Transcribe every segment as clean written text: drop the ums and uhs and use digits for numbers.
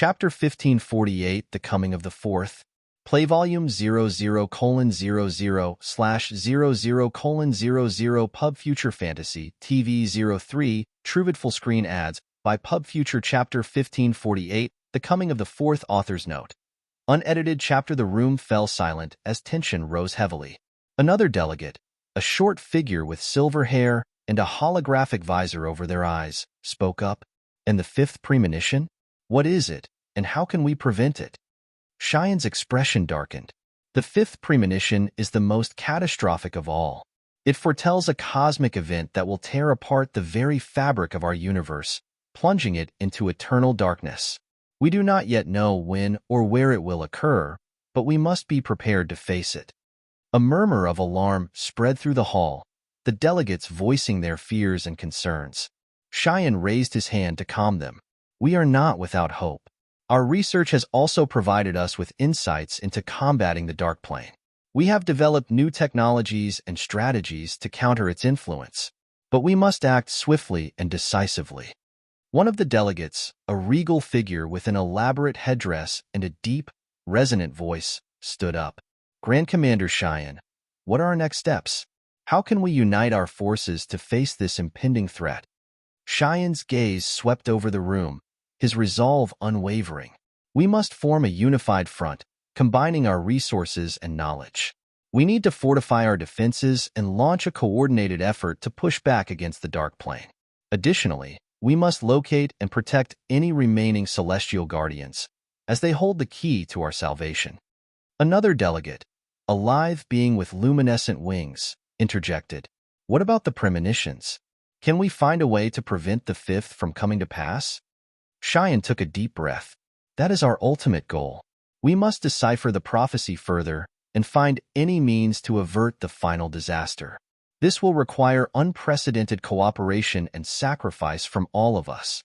Chapter 1548, The Coming of the Fourth. Play volume 00:00/00:00 Pub Future Fantasy, TV 03, Truvid Full Screen Ads, by Pub Future. Chapter 1548, The Coming of the Fourth. Author's Note. Unedited chapter. The room fell silent as tension rose heavily. Another delegate, a short figure with silver hair and a holographic visor over their eyes, spoke up. And the fifth premonition? What is it, and how can we prevent it? Cheyenne's expression darkened. The fifth premonition is the most catastrophic of all. It foretells a cosmic event that will tear apart the very fabric of our universe, plunging it into eternal darkness. We do not yet know when or where it will occur, but we must be prepared to face it. A murmur of alarm spread through the hall, the delegates voicing their fears and concerns. Cheyenne raised his hand to calm them. We are not without hope. Our research has also provided us with insights into combating the dark plane. We have developed new technologies and strategies to counter its influence, but we must act swiftly and decisively. One of the delegates, a regal figure with an elaborate headdress and a deep, resonant voice, stood up. Grand Commander Cheyenne, what are our next steps? How can we unite our forces to face this impending threat? Cheyenne's gaze swept over the room, his resolve unwavering. We must form a unified front, combining our resources and knowledge. We need to fortify our defenses and launch a coordinated effort to push back against the dark plane. Additionally, we must locate and protect any remaining celestial guardians, as they hold the key to our salvation. Another delegate, a live being with luminescent wings, interjected. What about the premonitions? Can we find a way to prevent the fifth from coming to pass? Cheyenne took a deep breath. That is our ultimate goal. We must decipher the prophecy further and find any means to avert the final disaster. This will require unprecedented cooperation and sacrifice from all of us.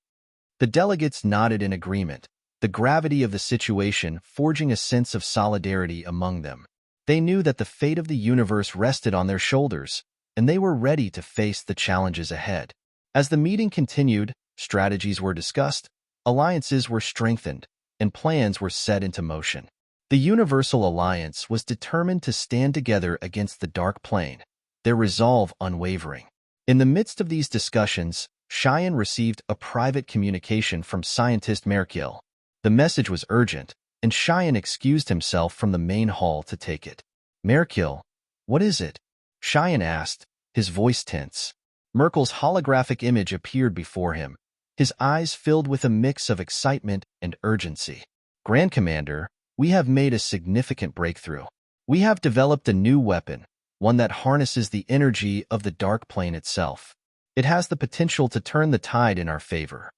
The delegates nodded in agreement, the gravity of the situation forging a sense of solidarity among them. They knew that the fate of the universe rested on their shoulders, and they were ready to face the challenges ahead. As the meeting continued, strategies were discussed, alliances were strengthened, and plans were set into motion. The Universal Alliance was determined to stand together against the dark plane, their resolve unwavering. In the midst of these discussions, Cheyenne received a private communication from scientist Merkiel. The message was urgent, and Cheyenne excused himself from the main hall to take it. Merkiel, what is it? Cheyenne asked, his voice tense. Merkel's holographic image appeared before him, his eyes filled with a mix of excitement and urgency. Grand Commander, we have made a significant breakthrough. We have developed a new weapon, one that harnesses the energy of the dark plane itself. It has the potential to turn the tide in our favor.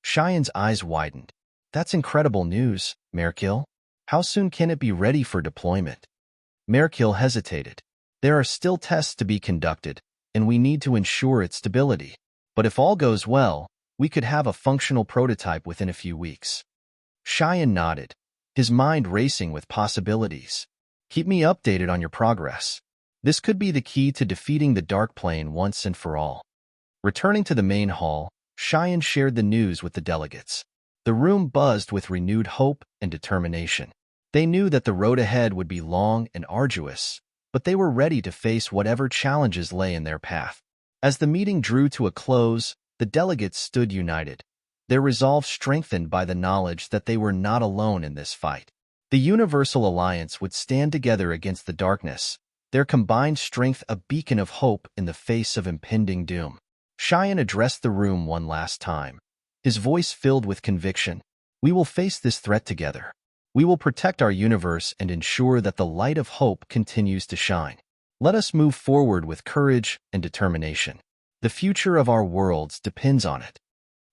Cheyenne's eyes widened. That's incredible news, Merkiel. How soon can it be ready for deployment? Merkiel hesitated. There are still tests to be conducted, and we need to ensure its stability. But if all goes well, we could have a functional prototype within a few weeks. Cheyenne nodded, his mind racing with possibilities. Keep me updated on your progress. This could be the key to defeating the dark plane once and for all. Returning to the main hall, Cheyenne shared the news with the delegates. The room buzzed with renewed hope and determination. They knew that the road ahead would be long and arduous, but they were ready to face whatever challenges lay in their path. As the meeting drew to a close, the delegates stood united, their resolve strengthened by the knowledge that they were not alone in this fight. The Universal Alliance would stand together against the darkness, their combined strength a beacon of hope in the face of impending doom. Cheyenne addressed the room one last time, his voice filled with conviction. We will face this threat together. We will protect our universe and ensure that the light of hope continues to shine. Let us move forward with courage and determination. The future of our worlds depends on it.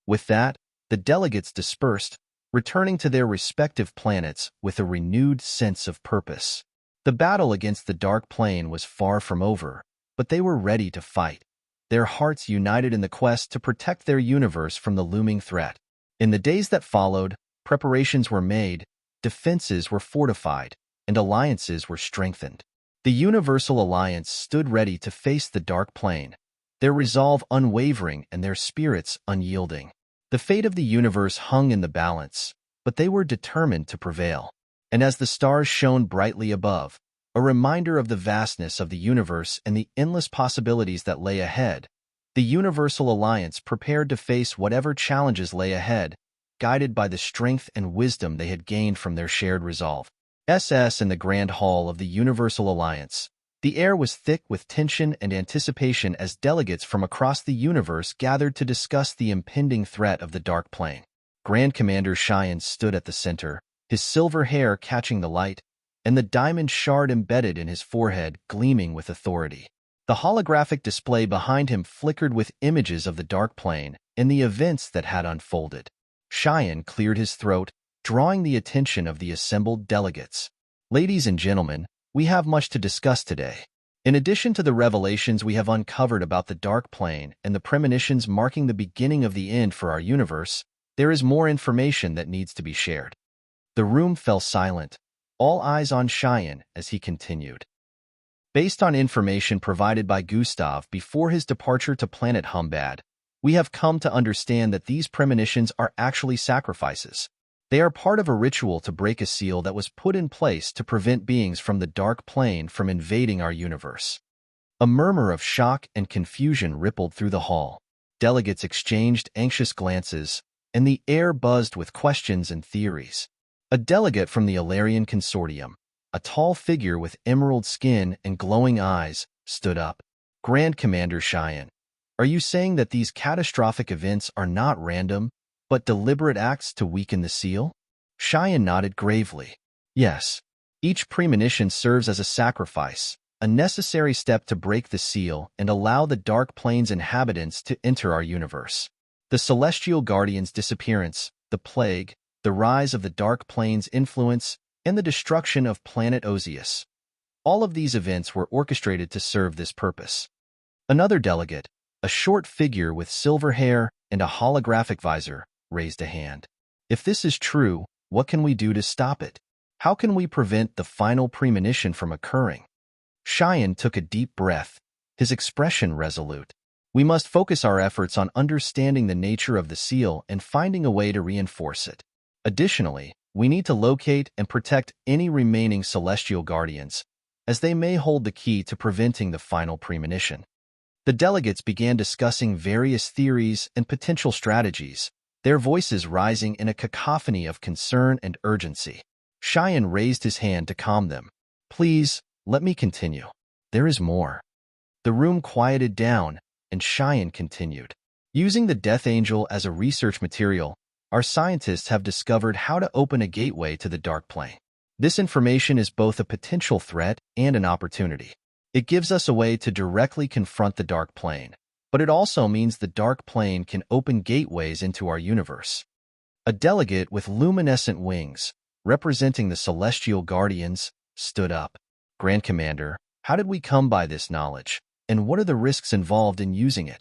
With that, the delegates dispersed, returning to their respective planets with a renewed sense of purpose. The battle against the dark plane was far from over, but they were ready to fight, their hearts united in the quest to protect their universe from the looming threat. In the days that followed, preparations were made, defenses were fortified, and alliances were strengthened. The Universal Alliance stood ready to face the dark plane, their resolve unwavering and their spirits unyielding. The fate of the universe hung in the balance, but they were determined to prevail. And as the stars shone brightly above, a reminder of the vastness of the universe and the endless possibilities that lay ahead, the Universal Alliance prepared to face whatever challenges lay ahead, guided by the strength and wisdom they had gained from their shared resolve. In the Grand Hall of the Universal Alliance, the air was thick with tension and anticipation as delegates from across the universe gathered to discuss the impending threat of the Dark Plane. Grand Commander Cheyenne stood at the center, his silver hair catching the light, and the diamond shard embedded in his forehead gleaming with authority. The holographic display behind him flickered with images of the Dark Plane and the events that had unfolded. Cheyenne cleared his throat, drawing the attention of the assembled delegates. Ladies and gentlemen, we have much to discuss today. In addition to the revelations we have uncovered about the Dark Plane and the premonitions marking the beginning of the end for our universe, there is more information that needs to be shared. The room fell silent, all eyes on Cheyenne as he continued. Based on information provided by Gustav before his departure to planet Humbad, we have come to understand that these premonitions are actually sacrifices. They are part of a ritual to break a seal that was put in place to prevent beings from the Dark Plane from invading our universe. A murmur of shock and confusion rippled through the hall. Delegates exchanged anxious glances, and the air buzzed with questions and theories. A delegate from the Alarian Consortium, a tall figure with emerald skin and glowing eyes, stood up. Grand Commander Cheyenne, are you saying that these catastrophic events are not random, but deliberate acts to weaken the seal? Cheyenne nodded gravely. Yes, each premonition serves as a sacrifice, a necessary step to break the seal and allow the Dark Plane's inhabitants to enter our universe. The Celestial Guardian's disappearance, the plague, the rise of the Dark Plane's influence, and the destruction of planet Ozius. All of these events were orchestrated to serve this purpose. Another delegate, a short figure with silver hair and a holographic visor, raised a hand. If this is true, what can we do to stop it? How can we prevent the final premonition from occurring? Cheyenne took a deep breath, his expression resolute. We must focus our efforts on understanding the nature of the seal and finding a way to reinforce it. Additionally, we need to locate and protect any remaining Celestial Guardians, as they may hold the key to preventing the final premonition. The delegates began discussing various theories and potential strategies, their voices rising in a cacophony of concern and urgency. Cheyenne raised his hand to calm them. Please, let me continue. There is more. The room quieted down, and Cheyenne continued. Using the Death Angel as a research material, our scientists have discovered how to open a gateway to the Dark Plane. This information is both a potential threat and an opportunity. It gives us a way to directly confront the Dark Plane, but it also means the Dark Plane can open gateways into our universe. A delegate with luminescent wings, representing the Celestial Guardians, stood up. Grand Commander, how did we come by this knowledge, and what are the risks involved in using it?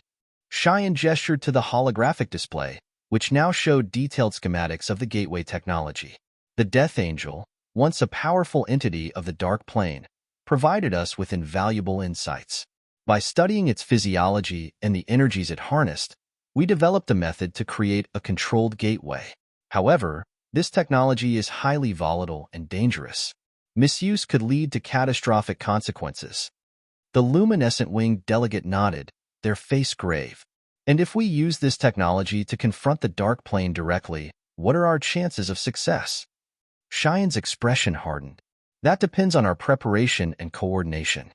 Cheyenne gestured to the holographic display, which now showed detailed schematics of the gateway technology. The Death Angel, once a powerful entity of the Dark Plane, provided us with invaluable insights. By studying its physiology and the energies it harnessed, we developed a method to create a controlled gateway. However, this technology is highly volatile and dangerous. Misuse could lead to catastrophic consequences. The luminescent-winged delegate nodded, their face grave. And if we use this technology to confront the Dark Plane directly, what are our chances of success? Cheyenne's expression hardened. That depends on our preparation and coordination.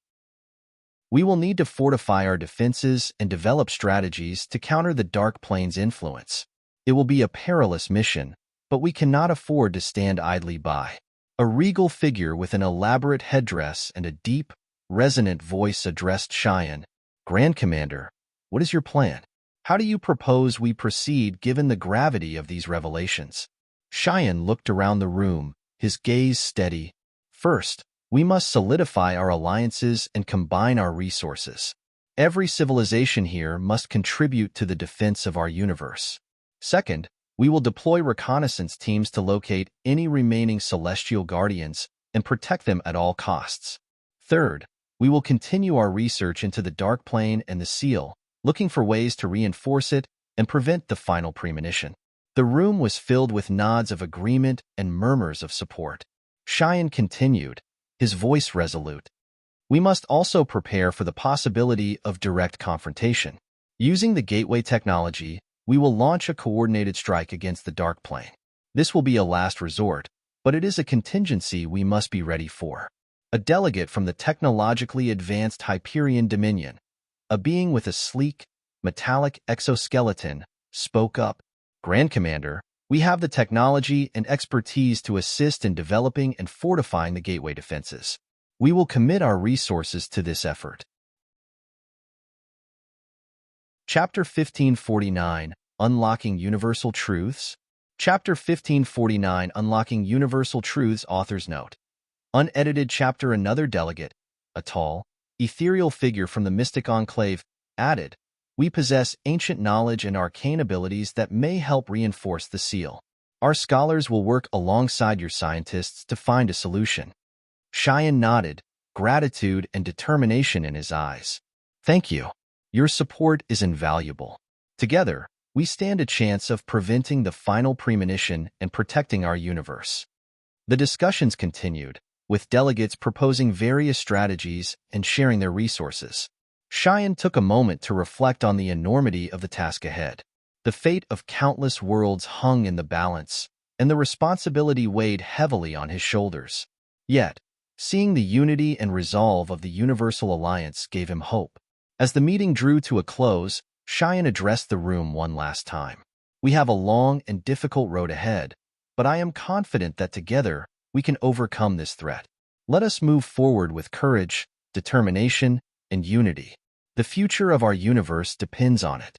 We will need to fortify our defenses and develop strategies to counter the Dark Plane's influence. It will be a perilous mission, but we cannot afford to stand idly by. A regal figure with an elaborate headdress and a deep, resonant voice addressed Cheyenne. Grand Commander, what is your plan? How do you propose we proceed given the gravity of these revelations? Cheyenne looked around the room, his gaze steady. First, we must solidify our alliances and combine our resources. Every civilization here must contribute to the defense of our universe. Second, we will deploy reconnaissance teams to locate any remaining Celestial Guardians and protect them at all costs. Third, we will continue our research into the Dark Plane and the Seal, looking for ways to reinforce it and prevent the final premonition. The room was filled with nods of agreement and murmurs of support. Cheyenne continued, his voice resolute. We must also prepare for the possibility of direct confrontation. Using the gateway technology, we will launch a coordinated strike against the Dark Plane. This will be a last resort, but it is a contingency we must be ready for. A delegate from the technologically advanced Hyperion Dominion, a being with a sleek, metallic exoskeleton, spoke up. Grand Commander, we have the technology and expertise to assist in developing and fortifying the gateway defenses. We will commit our resources to this effort. Chapter 1549, Unlocking Universal Truths. Chapter 1549, Unlocking Universal Truths. Author's note. Unedited chapter. Another delegate, a tall, ethereal figure from the mystic enclave, added, we possess ancient knowledge and arcane abilities that may help reinforce the seal. Our scholars will work alongside your scientists to find a solution. Cheyenne nodded, gratitude and determination in his eyes. Thank you. Your support is invaluable. Together, we stand a chance of preventing the final premonition and protecting our universe. The discussions continued, with delegates proposing various strategies and sharing their resources. Cheyenne took a moment to reflect on the enormity of the task ahead. The fate of countless worlds hung in the balance, and the responsibility weighed heavily on his shoulders. Yet, seeing the unity and resolve of the Universal Alliance gave him hope. As the meeting drew to a close, Cheyenne addressed the room one last time. We have a long and difficult road ahead, but I am confident that together we can overcome this threat. Let us move forward with courage, determination, and unity. The future of our universe depends on it.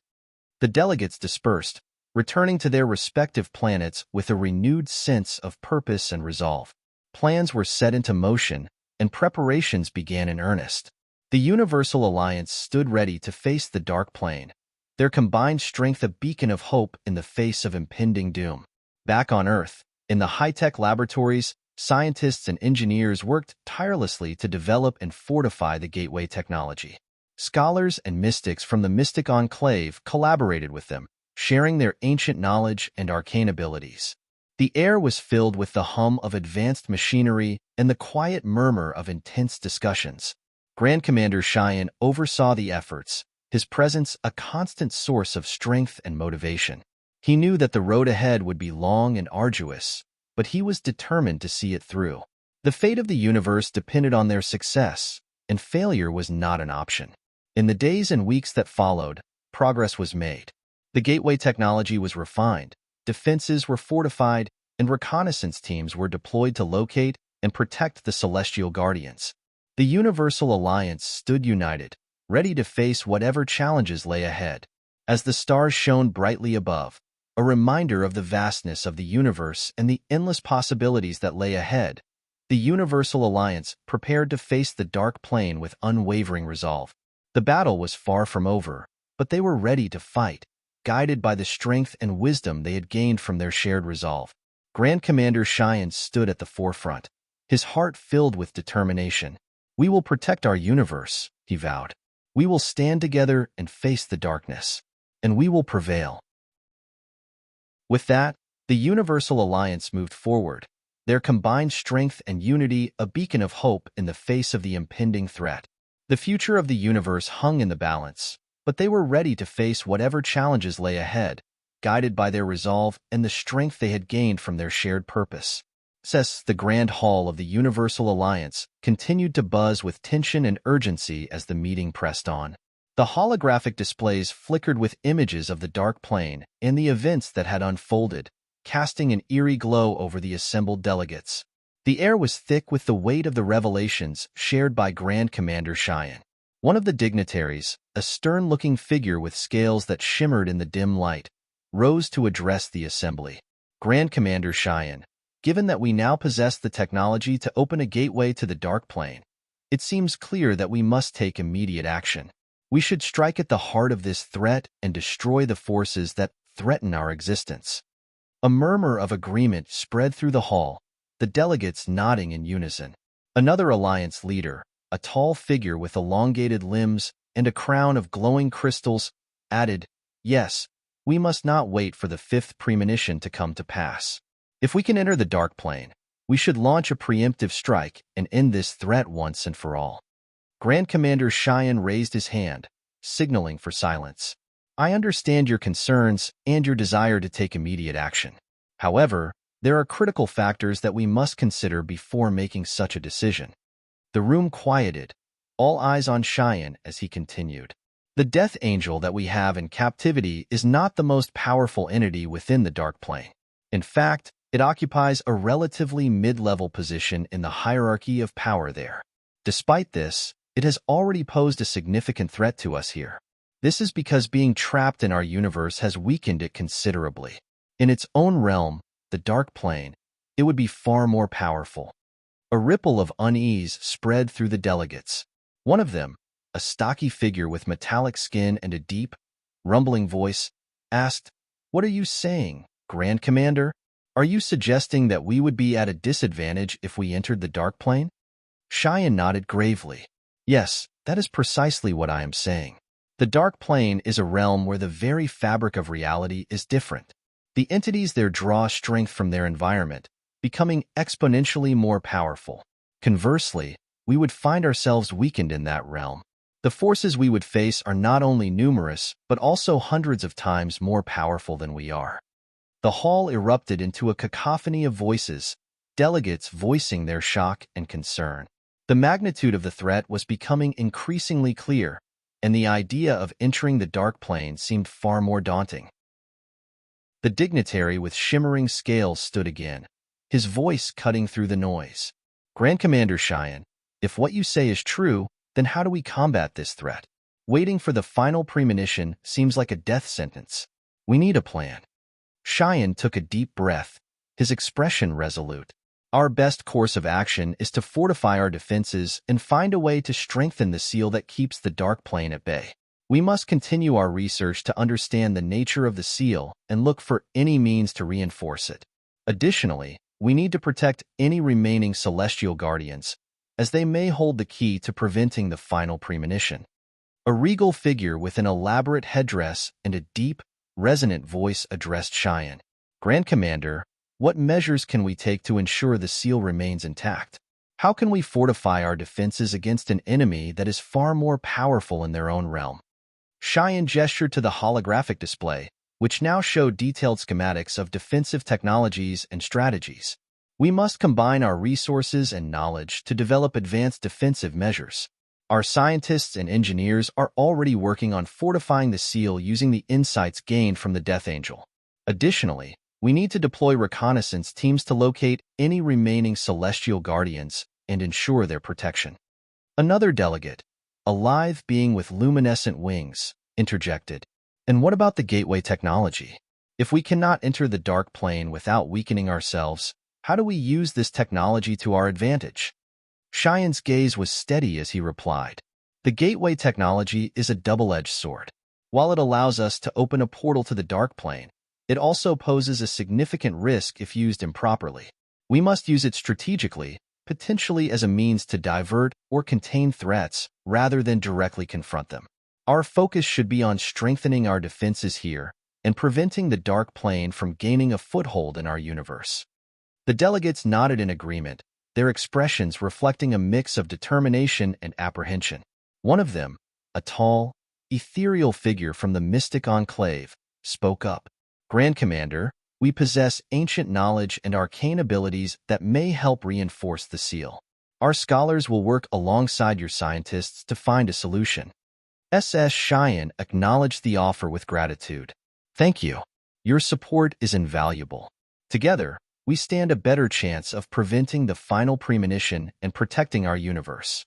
The delegates dispersed, returning to their respective planets with a renewed sense of purpose and resolve. Plans were set into motion, and preparations began in earnest. The Universal Alliance stood ready to face the Dark Plane, their combined strength a beacon of hope in the face of impending doom. Back on Earth, in the high-tech laboratories, scientists and engineers worked tirelessly to develop and fortify the gateway technology. Scholars and mystics from the Mystic Enclave collaborated with them, sharing their ancient knowledge and arcane abilities. The air was filled with the hum of advanced machinery and the quiet murmur of intense discussions. Grand Commander Cheyenne oversaw the efforts, his presence a constant source of strength and motivation. He knew that the road ahead would be long and arduous, but he was determined to see it through. The fate of the universe depended on their success, and failure was not an option. In the days and weeks that followed, progress was made. The gateway technology was refined, defenses were fortified, and reconnaissance teams were deployed to locate and protect the Celestial Guardians. The Universal Alliance stood united, ready to face whatever challenges lay ahead. As the stars shone brightly above, a reminder of the vastness of the universe and the endless possibilities that lay ahead, the Universal Alliance prepared to face the Dark Plane with unwavering resolve. The battle was far from over, but they were ready to fight, guided by the strength and wisdom they had gained from their shared resolve. Grand Commander Cheyenne stood at the forefront, his heart filled with determination. We will protect our universe, he vowed. We will stand together and face the darkness, and we will prevail. With that, the Universal Alliance moved forward, their combined strength and unity a beacon of hope in the face of the impending threat. The future of the universe hung in the balance, but they were ready to face whatever challenges lay ahead, guided by their resolve and the strength they had gained from their shared purpose. The Grand Hall of the Universal Alliance continued to buzz with tension and urgency as the meeting pressed on. The holographic displays flickered with images of the Dark Plane and the events that had unfolded, casting an eerie glow over the assembled delegates. The air was thick with the weight of the revelations shared by Grand Commander Cheyenne. One of the dignitaries, a stern-looking figure with scales that shimmered in the dim light, rose to address the assembly. Grand Commander Cheyenne, given that we now possess the technology to open a gateway to the Dark Plane, it seems clear that we must take immediate action. We should strike at the heart of this threat and destroy the forces that threaten our existence. A murmur of agreement spread through the hall, the delegates nodding in unison. Another alliance leader, a tall figure with elongated limbs and a crown of glowing crystals, added, "Yes, we must not wait for the fifth premonition to come to pass. If we can enter the dark plane, we should launch a preemptive strike and end this threat once and for all. Grand Commander Cheyenne raised his hand, signaling for silence. I understand your concerns and your desire to take immediate action. However, there are critical factors that we must consider before making such a decision. The room quieted, all eyes on Cheyenne as he continued. The Death Angel that we have in captivity is not the most powerful entity within the Dark Plane. In fact, it occupies a relatively mid-level position in the hierarchy of power there. Despite this, it has already posed a significant threat to us here. This is because being trapped in our universe has weakened it considerably. In its own realm, the Dark Plane, it would be far more powerful. A ripple of unease spread through the delegates. One of them, a stocky figure with metallic skin and a deep, rumbling voice, asked, "What are you saying, Grand Commander? Are you suggesting that we would be at a disadvantage if we entered the Dark Plane?" Cheyenne nodded gravely. Yes, that is precisely what I am saying. The Dark Plane is a realm where the very fabric of reality is different. The entities there draw strength from their environment, becoming exponentially more powerful. Conversely, we would find ourselves weakened in that realm. The forces we would face are not only numerous, but also hundreds of times more powerful than we are. The hall erupted into a cacophony of voices, delegates voicing their shock and concern. The magnitude of the threat was becoming increasingly clear, and the idea of entering the Dark Plane seemed far more daunting. The dignitary with shimmering scales stood again, his voice cutting through the noise. Grand Commander Cheyenne, if what you say is true, then how do we combat this threat? Waiting for the final premonition seems like a death sentence. We need a plan. Cheyenne took a deep breath, his expression resolute. Our best course of action is to fortify our defenses and find a way to strengthen the seal that keeps the Dark Plane at bay. We must continue our research to understand the nature of the seal and look for any means to reinforce it. Additionally, we need to protect any remaining celestial guardians, as they may hold the key to preventing the final premonition. A regal figure with an elaborate headdress and a deep, resonant voice addressed Cheyenne. Grand Commander, what measures can we take to ensure the seal remains intact? How can we fortify our defenses against an enemy that is far more powerful in their own realm? Cheyenne gestured to the holographic display, which now showed detailed schematics of defensive technologies and strategies. We must combine our resources and knowledge to develop advanced defensive measures. Our scientists and engineers are already working on fortifying the seal using the insights gained from the Death Angel. Additionally, we need to deploy reconnaissance teams to locate any remaining celestial guardians and ensure their protection. Another delegate, a lithe being with luminescent wings, interjected. And what about the gateway technology? If we cannot enter the Dark Plane without weakening ourselves, how do we use this technology to our advantage? Cheyenne's gaze was steady as he replied. The gateway technology is a double-edged sword. While it allows us to open a portal to the Dark Plane, it also poses a significant risk if used improperly. We must use it strategically, potentially as a means to divert or contain threats rather than directly confront them. Our focus should be on strengthening our defenses here and preventing the Dark Plane from gaining a foothold in our universe. The delegates nodded in agreement, their expressions reflecting a mix of determination and apprehension. One of them, a tall, ethereal figure from the mystic enclave, spoke up. Grand Commander, we possess ancient knowledge and arcane abilities that may help reinforce the seal. Our scholars will work alongside your scientists to find a solution. SS Cheyenne acknowledged the offer with gratitude. Thank you. Your support is invaluable. Together, we stand a better chance of preventing the final premonition and protecting our universe.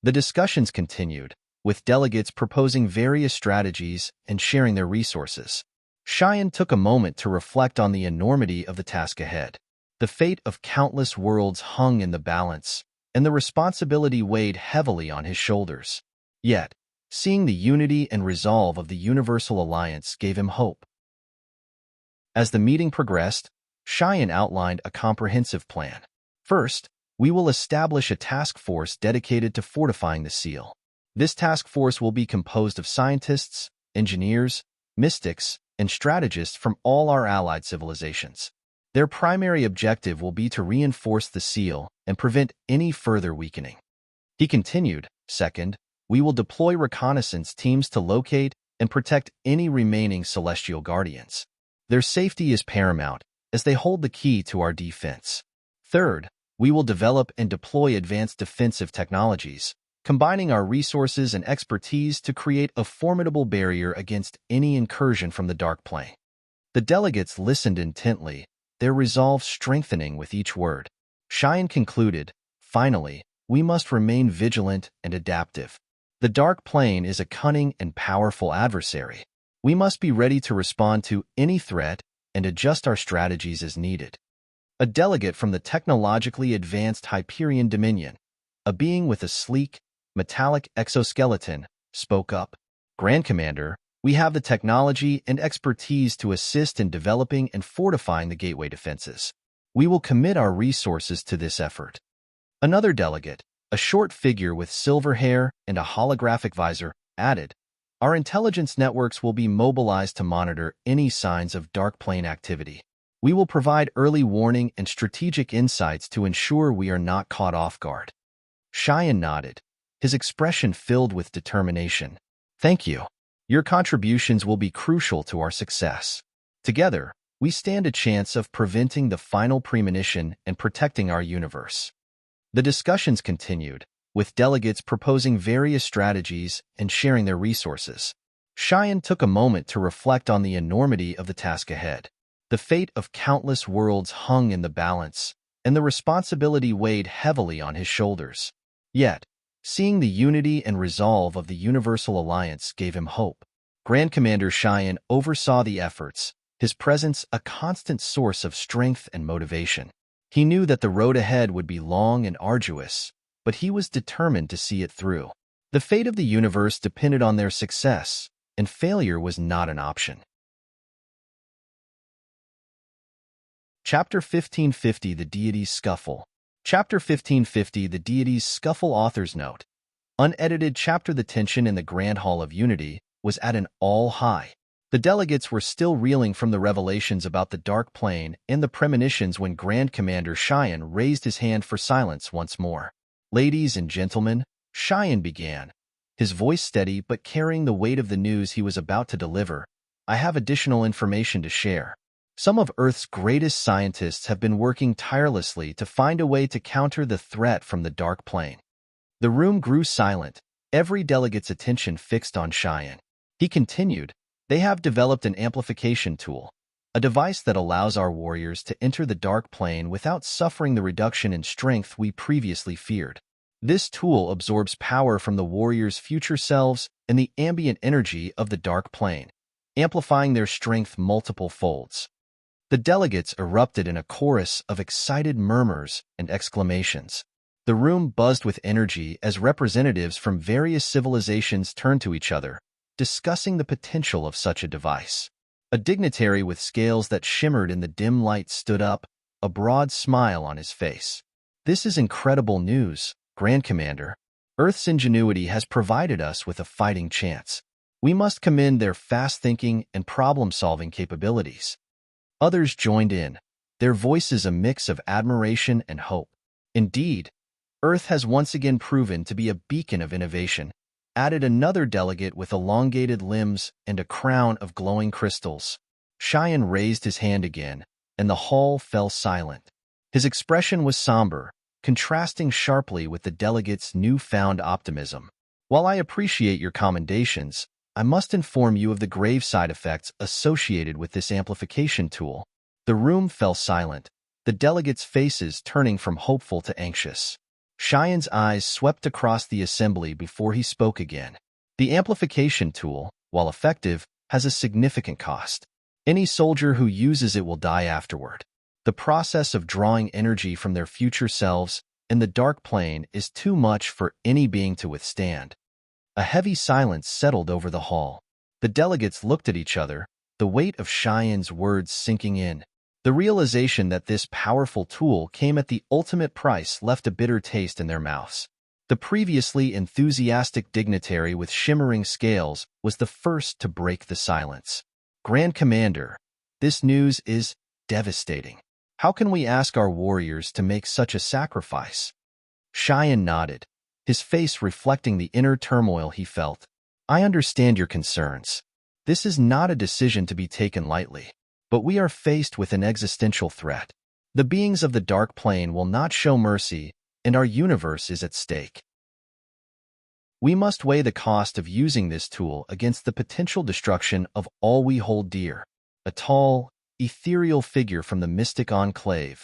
The discussions continued, with delegates proposing various strategies and sharing their resources. Cheyenne took a moment to reflect on the enormity of the task ahead. The fate of countless worlds hung in the balance, and the responsibility weighed heavily on his shoulders. Yet, seeing the unity and resolve of the Universal Alliance gave him hope. As the meeting progressed, Cheyenne outlined a comprehensive plan. First, we will establish a task force dedicated to fortifying the seal. This task force will be composed of scientists, engineers, mystics, and strategists from all our allied civilizations. Their primary objective will be to reinforce the seal and prevent any further weakening. He continued, Second, we will deploy reconnaissance teams to locate and protect any remaining celestial guardians. Their safety is paramount, as they hold the key to our defense. Third, we will develop and deploy advanced defensive technologies, combining our resources and expertise to create a formidable barrier against any incursion from the Dark Plane. The delegates listened intently, their resolve strengthening with each word. Cheyenne concluded, Finally, we must remain vigilant and adaptive. The Dark Plane is a cunning and powerful adversary. We must be ready to respond to any threat and adjust our strategies as needed. A delegate from the technologically advanced Hyperion Dominion, a being with a sleek, metallic exoskeleton, spoke up. Grand Commander, we have the technology and expertise to assist in developing and fortifying the gateway defenses. We will commit our resources to this effort. Another delegate, a short figure with silver hair and a holographic visor, added, Our intelligence networks will be mobilized to monitor any signs of Dark Plane activity. We will provide early warning and strategic insights to ensure we are not caught off guard. Cheyenne nodded, his expression filled with determination. Thank you. Your contributions will be crucial to our success. Together, we stand a chance of preventing the final premonition and protecting our universe. The discussions continued, with delegates proposing various strategies and sharing their resources. Cheyenne took a moment to reflect on the enormity of the task ahead. The fate of countless worlds hung in the balance, and the responsibility weighed heavily on his shoulders. Yet, seeing the unity and resolve of the Universal Alliance gave him hope. Grand Commander Cheyenne oversaw the efforts, his presence a constant source of strength and motivation. He knew that the road ahead would be long and arduous, but he was determined to see it through. The fate of the universe depended on their success, and failure was not an option. Chapter 1550 The Deities Scuffle. Chapter 1550 The Deities Scuffle. Author's Note. Unedited chapter. The tension in the Grand Hall of Unity was at an all-high. The delegates were still reeling from the revelations about the Dark Plane and the premonitions when Grand Commander Cheyenne raised his hand for silence once more. Ladies and gentlemen, Cheyenne began, his voice steady but carrying the weight of the news he was about to deliver. I have additional information to share. Some of Earth's greatest scientists have been working tirelessly to find a way to counter the threat from the Dark Plane. The room grew silent, every delegate's attention fixed on Cheyenne. He continued, They have developed an amplification tool, a device that allows our warriors to enter the Dark Plane without suffering the reduction in strength we previously feared. This tool absorbs power from the warriors' future selves and the ambient energy of the Dark Plane, amplifying their strength multiple folds. The delegates erupted in a chorus of excited murmurs and exclamations. The room buzzed with energy as representatives from various civilizations turned to each other, discussing the potential of such a device. A dignitary with scales that shimmered in the dim light stood up, a broad smile on his face. This is incredible news, Grand Commander. Earth's ingenuity has provided us with a fighting chance. We must commend their fast thinking and problem-solving capabilities. Others joined in, their voices a mix of admiration and hope. Indeed, Earth has once again proven to be a beacon of innovation, added another delegate with elongated limbs and a crown of glowing crystals. Cheyenne raised his hand again, and the hall fell silent. His expression was somber, contrasting sharply with the delegate's newfound optimism. While I appreciate your commendations, I must inform you of the grave side effects associated with this amplification tool. The room fell silent, the delegates' faces turning from hopeful to anxious. Cheyenne's eyes swept across the assembly before he spoke again. The amplification tool, while effective, has a significant cost. Any soldier who uses it will die afterward. The process of drawing energy from their future selves in the Dark Plane is too much for any being to withstand. A heavy silence settled over the hall. The delegates looked at each other, the weight of Cheyenne's words sinking in. The realization that this powerful tool came at the ultimate price left a bitter taste in their mouths. The previously enthusiastic dignitary with shimmering scales was the first to break the silence. Grand Commander, this news is devastating. How can we ask our warriors to make such a sacrifice? Cheyenne nodded, his face reflecting the inner turmoil he felt. I understand your concerns. This is not a decision to be taken lightly, but we are faced with an existential threat. The beings of the Dark Plane will not show mercy, and our universe is at stake. We must weigh the cost of using this tool against the potential destruction of all we hold dear. A tall, ethereal figure from the mystic enclave,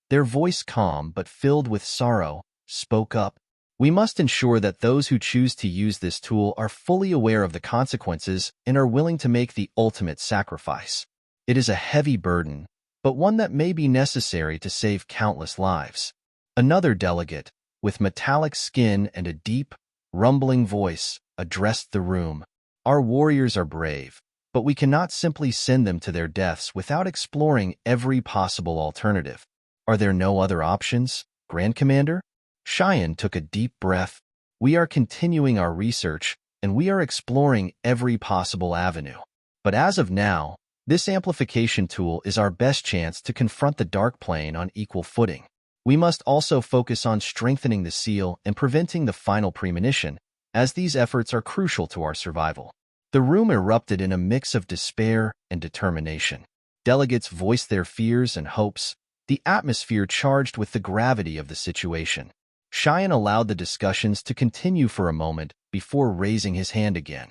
their voice calm but filled with sorrow, spoke up. We must ensure that those who choose to use this tool are fully aware of the consequences and are willing to make the ultimate sacrifice. It is a heavy burden, but one that may be necessary to save countless lives. Another delegate, with metallic skin and a deep, rumbling voice, addressed the room. Our warriors are brave, but we cannot simply send them to their deaths without exploring every possible alternative. Are there no other options, Grand Commander? Cheyenne took a deep breath. We are continuing our research, and we are exploring every possible avenue. But as of now, this amplification tool is our best chance to confront the Dark Plane on equal footing. We must also focus on strengthening the seal and preventing the final premonition, as these efforts are crucial to our survival. The room erupted in a mix of despair and determination. Delegates voiced their fears and hopes, the atmosphere charged with the gravity of the situation. Cheyenne allowed the discussions to continue for a moment before raising his hand again.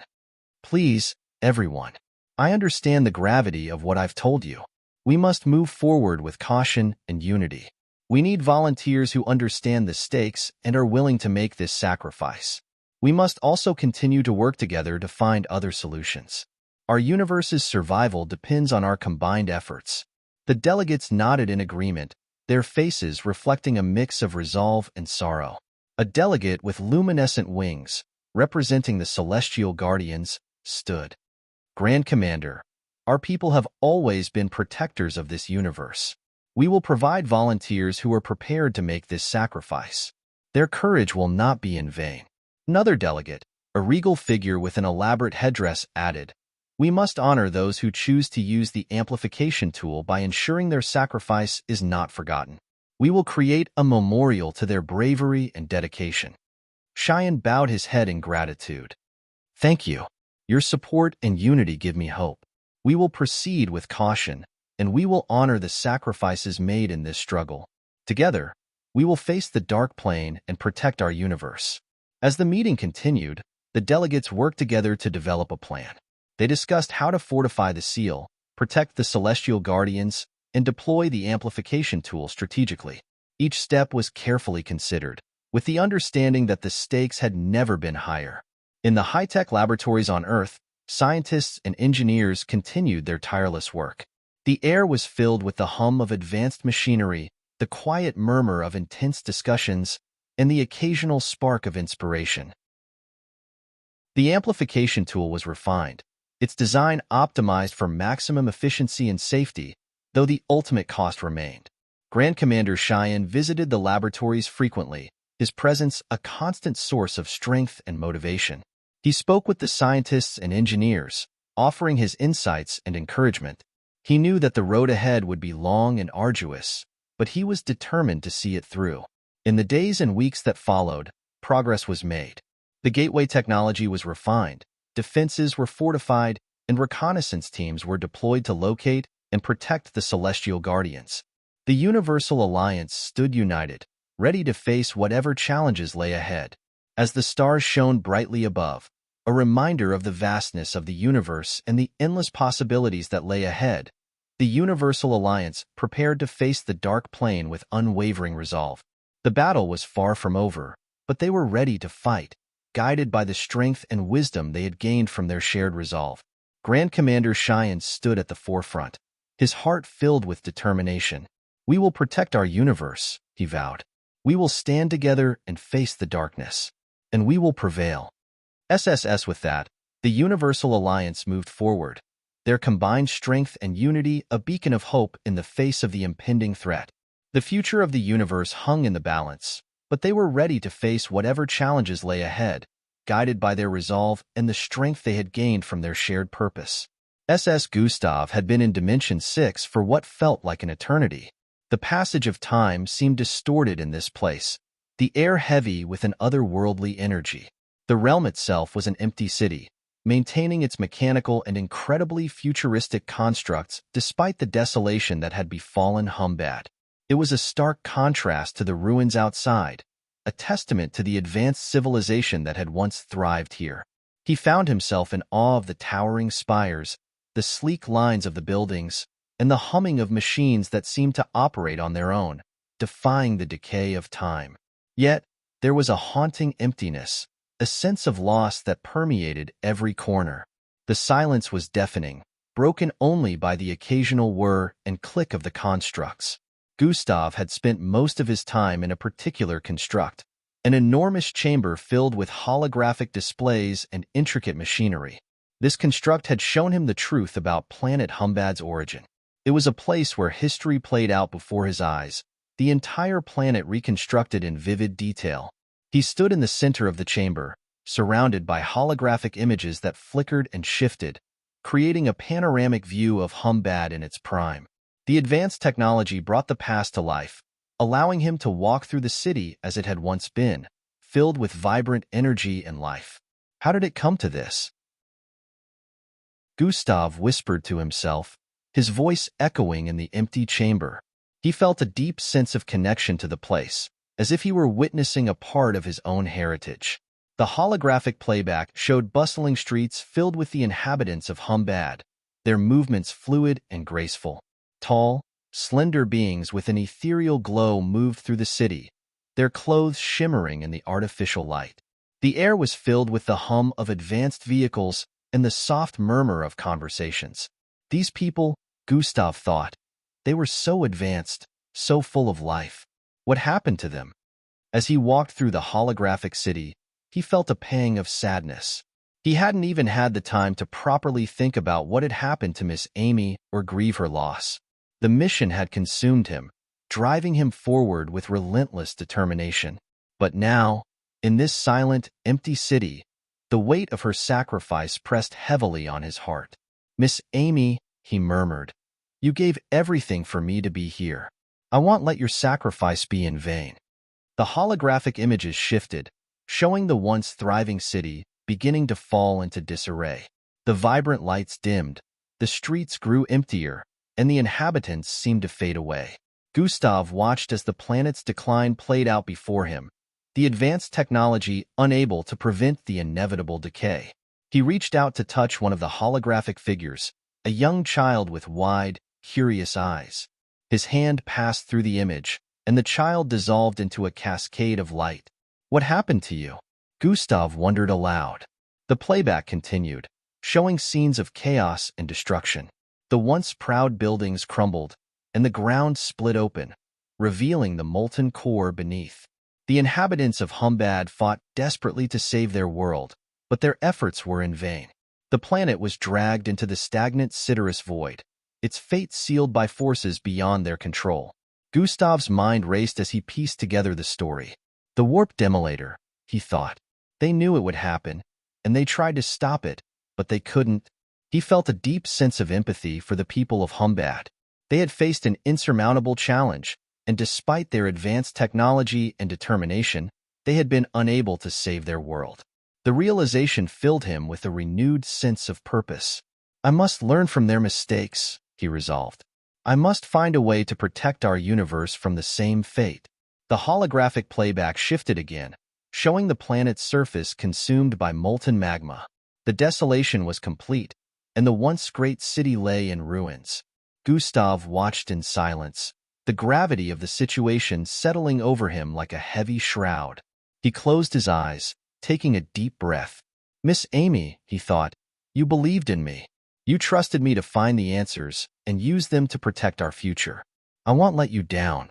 Please, everyone. I understand the gravity of what I've told you. We must move forward with caution and unity. We need volunteers who understand the stakes and are willing to make this sacrifice. We must also continue to work together to find other solutions. Our universe's survival depends on our combined efforts. The delegates nodded in agreement, their faces reflecting a mix of resolve and sorrow. A delegate with luminescent wings, representing the celestial guardians, stood. Grand Commander, our people have always been protectors of this universe. We will provide volunteers who are prepared to make this sacrifice. Their courage will not be in vain. Another delegate, a regal figure with an elaborate headdress, added, we must honor those who choose to use the amplification tool by ensuring their sacrifice is not forgotten. We will create a memorial to their bravery and dedication. Cheyenne bowed his head in gratitude. Thank you. Your support and unity give me hope. We will proceed with caution, and we will honor the sacrifices made in this struggle. Together, we will face the Dark Plane and protect our universe. As the meeting continued, the delegates worked together to develop a plan. They discussed how to fortify the seal, protect the celestial guardians, and deploy the amplification tool strategically. Each step was carefully considered, with the understanding that the stakes had never been higher. In the high-tech laboratories on Earth, scientists and engineers continued their tireless work. The air was filled with the hum of advanced machinery, the quiet murmur of intense discussions, and the occasional spark of inspiration. The amplification tool was refined, its design optimized for maximum efficiency and safety, though the ultimate cost remained. Grand Commander Cheyenne visited the laboratories frequently, his presence a constant source of strength and motivation. He spoke with the scientists and engineers, offering his insights and encouragement. He knew that the road ahead would be long and arduous, but he was determined to see it through. In the days and weeks that followed, progress was made. The gateway technology was refined, defenses were fortified, and reconnaissance teams were deployed to locate and protect the celestial guardians. The Universal Alliance stood united, ready to face whatever challenges lay ahead. As the stars shone brightly above, a reminder of the vastness of the universe and the endless possibilities that lay ahead, the Universal Alliance prepared to face the Dark Plane with unwavering resolve. The battle was far from over, but they were ready to fight, guided by the strength and wisdom they had gained from their shared resolve. Grand Commander Cheyenne stood at the forefront, his heart filled with determination. We will protect our universe, he vowed. We will stand together and face the darkness, and we will prevail. With that, the Universal Alliance moved forward, their combined strength and unity a beacon of hope in the face of the impending threat. The future of the universe hung in the balance, but they were ready to face whatever challenges lay ahead, guided by their resolve and the strength they had gained from their shared purpose. SS Gustav had been in Dimension 6 for what felt like an eternity. The passage of time seemed distorted in this place, the air heavy with an otherworldly energy. The realm itself was an empty city, maintaining its mechanical and incredibly futuristic constructs despite the desolation that had befallen Humbad. It was a stark contrast to the ruins outside, a testament to the advanced civilization that had once thrived here. He found himself in awe of the towering spires, the sleek lines of the buildings, and the humming of machines that seemed to operate on their own, defying the decay of time. Yet, there was a haunting emptiness, a sense of loss that permeated every corner. The silence was deafening, broken only by the occasional whir and click of the constructs. Gustav had spent most of his time in a particular construct, an enormous chamber filled with holographic displays and intricate machinery. This construct had shown him the truth about planet Humbad's origin. It was a place where history played out before his eyes, the entire planet reconstructed in vivid detail. He stood in the center of the chamber, surrounded by holographic images that flickered and shifted, creating a panoramic view of Humbad in its prime. The advanced technology brought the past to life, allowing him to walk through the city as it had once been, filled with vibrant energy and life. How did it come to this? Gustav whispered to himself, his voice echoing in the empty chamber. He felt a deep sense of connection to the place, as if he were witnessing a part of his own heritage. The holographic playback showed bustling streets filled with the inhabitants of Humbad, their movements fluid and graceful. Tall, slender beings with an ethereal glow moved through the city, their clothes shimmering in the artificial light. The air was filled with the hum of advanced vehicles and the soft murmur of conversations. These people, Gustav thought, they were so advanced, so full of life. What happened to them? As he walked through the holographic city, he felt a pang of sadness. He hadn't even had the time to properly think about what had happened to Miss Amy or grieve her loss. The mission had consumed him, driving him forward with relentless determination. But now, in this silent, empty city, the weight of her sacrifice pressed heavily on his heart. "Miss Amy," he murmured, "you gave everything for me to be here. I won't let your sacrifice be in vain." The holographic images shifted, showing the once thriving city beginning to fall into disarray. The vibrant lights dimmed, the streets grew emptier, and the inhabitants seemed to fade away. Gustav watched as the planet's decline played out before him, the advanced technology unable to prevent the inevitable decay. He reached out to touch one of the holographic figures, a young child with wide, curious eyes. His hand passed through the image, and the child dissolved into a cascade of light. "What happened to you?" Gustav wondered aloud. The playback continued, showing scenes of chaos and destruction. The once proud buildings crumbled, and the ground split open, revealing the molten core beneath. The inhabitants of Humbad fought desperately to save their world, but their efforts were in vain. The planet was dragged into the stagnant Siderus void, its fate sealed by forces beyond their control. Gustav's mind raced as he pieced together the story. The warp demolator, he thought. They knew it would happen, and they tried to stop it, but they couldn't. He felt a deep sense of empathy for the people of Humbad. They had faced an insurmountable challenge, and despite their advanced technology and determination, they had been unable to save their world. The realization filled him with a renewed sense of purpose. "I must learn from their mistakes," he resolved. "I must find a way to protect our universe from the same fate." The holographic playback shifted again, showing the planet's surface consumed by molten magma. The desolation was complete, and the once great city lay in ruins. Gustav watched in silence, the gravity of the situation settling over him like a heavy shroud. He closed his eyes, taking a deep breath. "Miss Amy," he thought, "you believed in me. You trusted me to find the answers and use them to protect our future. I won't let you down."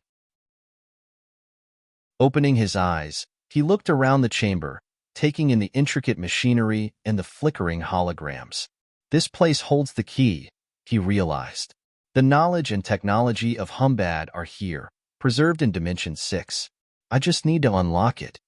Opening his eyes, he looked around the chamber, taking in the intricate machinery and the flickering holograms. This place holds the key, he realized. The knowledge and technology of Humbad are here, preserved in Dimension 6. I just need to unlock it.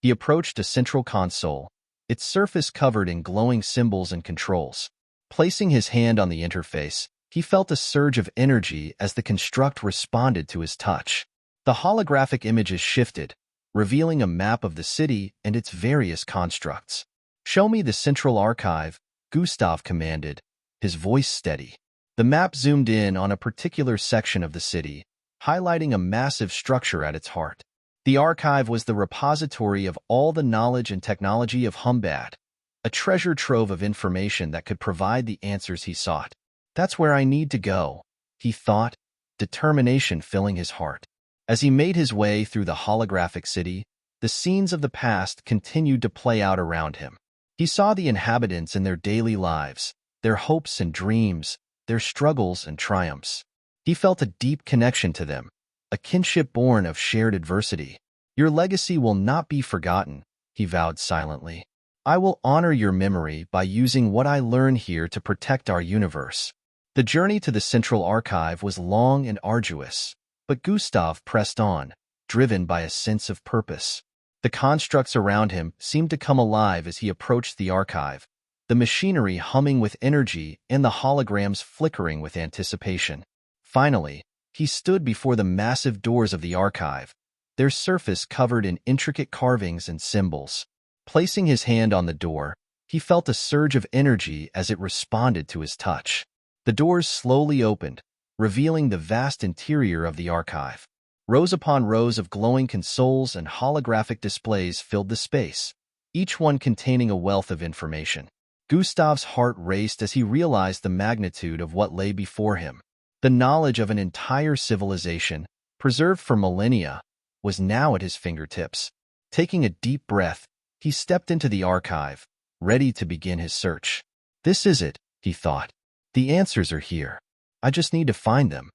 He approached a central console, its surface covered in glowing symbols and controls. Placing his hand on the interface, he felt a surge of energy as the construct responded to his touch. The holographic images shifted, revealing a map of the city and its various constructs. "Show me the central archive," Gustav commanded, his voice steady. The map zoomed in on a particular section of the city, highlighting a massive structure at its heart. The archive was the repository of all the knowledge and technology of Humbad, a treasure trove of information that could provide the answers he sought. "That's where I need to go," he thought, determination filling his heart. As he made his way through the holographic city, the scenes of the past continued to play out around him. He saw the inhabitants in their daily lives, their hopes and dreams, their struggles and triumphs. He felt a deep connection to them, a kinship born of shared adversity. "Your legacy will not be forgotten," he vowed silently. "I will honor your memory by using what I learn here to protect our universe." The journey to the Central Archive was long and arduous, but Gustav pressed on, driven by a sense of purpose. The constructs around him seemed to come alive as he approached the archive, the machinery humming with energy and the holograms flickering with anticipation. Finally, he stood before the massive doors of the archive, their surface covered in intricate carvings and symbols. Placing his hand on the door, he felt a surge of energy as it responded to his touch. The doors slowly opened, revealing the vast interior of the archive. Rows upon rows of glowing consoles and holographic displays filled the space, each one containing a wealth of information. Gustav's heart raced as he realized the magnitude of what lay before him. The knowledge of an entire civilization, preserved for millennia, was now at his fingertips. Taking a deep breath, he stepped into the archive, ready to begin his search. "This is it," he thought. "The answers are here. I just need to find them."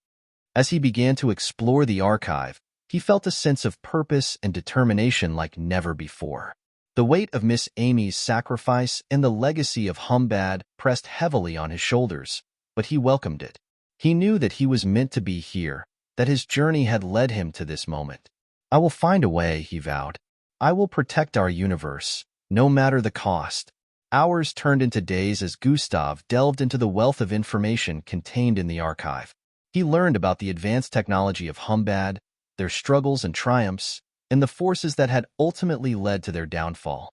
As he began to explore the archive, he felt a sense of purpose and determination like never before. The weight of Miss Amy's sacrifice and the legacy of Humbad pressed heavily on his shoulders, but he welcomed it. He knew that he was meant to be here, that his journey had led him to this moment. "I will find a way," he vowed. "I will protect our universe, no matter the cost." Hours turned into days as Gustav delved into the wealth of information contained in the archive. He learned about the advanced technology of Humbad, their struggles and triumphs, and the forces that had ultimately led to their downfall.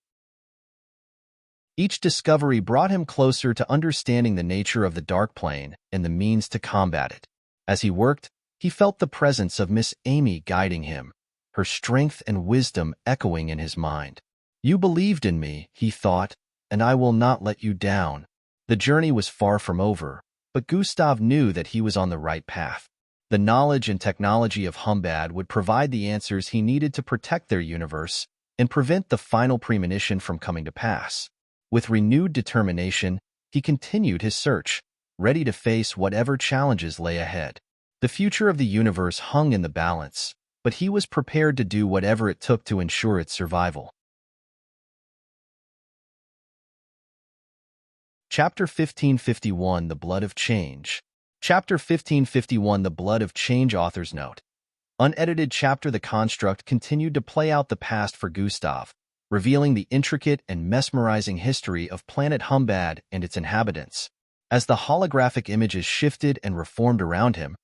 Each discovery brought him closer to understanding the nature of the Dark Plane and the means to combat it. As he worked, he felt the presence of Miss Amy guiding him, her strength and wisdom echoing in his mind. "You believed in me," he thought, "and I will not let you down." The journey was far from over, but Gustav knew that he was on the right path. The knowledge and technology of Humbad would provide the answers he needed to protect their universe and prevent the final premonition from coming to pass. With renewed determination, he continued his search, ready to face whatever challenges lay ahead. The future of the universe hung in the balance, but he was prepared to do whatever it took to ensure its survival. Chapter 1551, The Blood of Change. Chapter 1551, The Blood of Change. Author's note. Unedited chapter. The construct continued to play out the past for Gustav, revealing the intricate and mesmerizing history of planet Humbad and its inhabitants. As the holographic images shifted and reformed around him,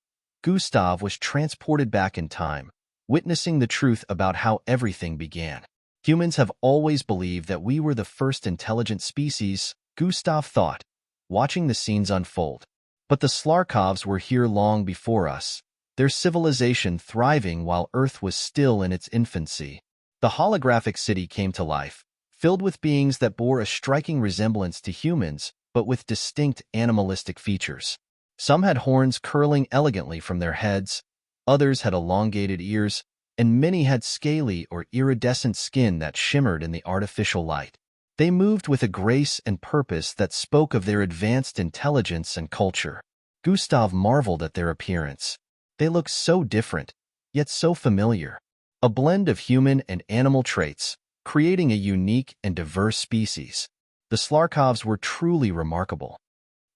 Gustav was transported back in time, witnessing the truth about how everything began. "Humans have always believed that we were the first intelligent species," Gustav thought, watching the scenes unfold. "But the Slarkovs were here long before us, their civilization thriving while Earth was still in its infancy." The holographic city came to life, filled with beings that bore a striking resemblance to humans, but with distinct animalistic features. Some had horns curling elegantly from their heads, others had elongated ears, and many had scaly or iridescent skin that shimmered in the artificial light. They moved with a grace and purpose that spoke of their advanced intelligence and culture. Gustav marveled at their appearance. They looked so different, yet so familiar. A blend of human and animal traits, creating a unique and diverse species. The Slarkovs were truly remarkable.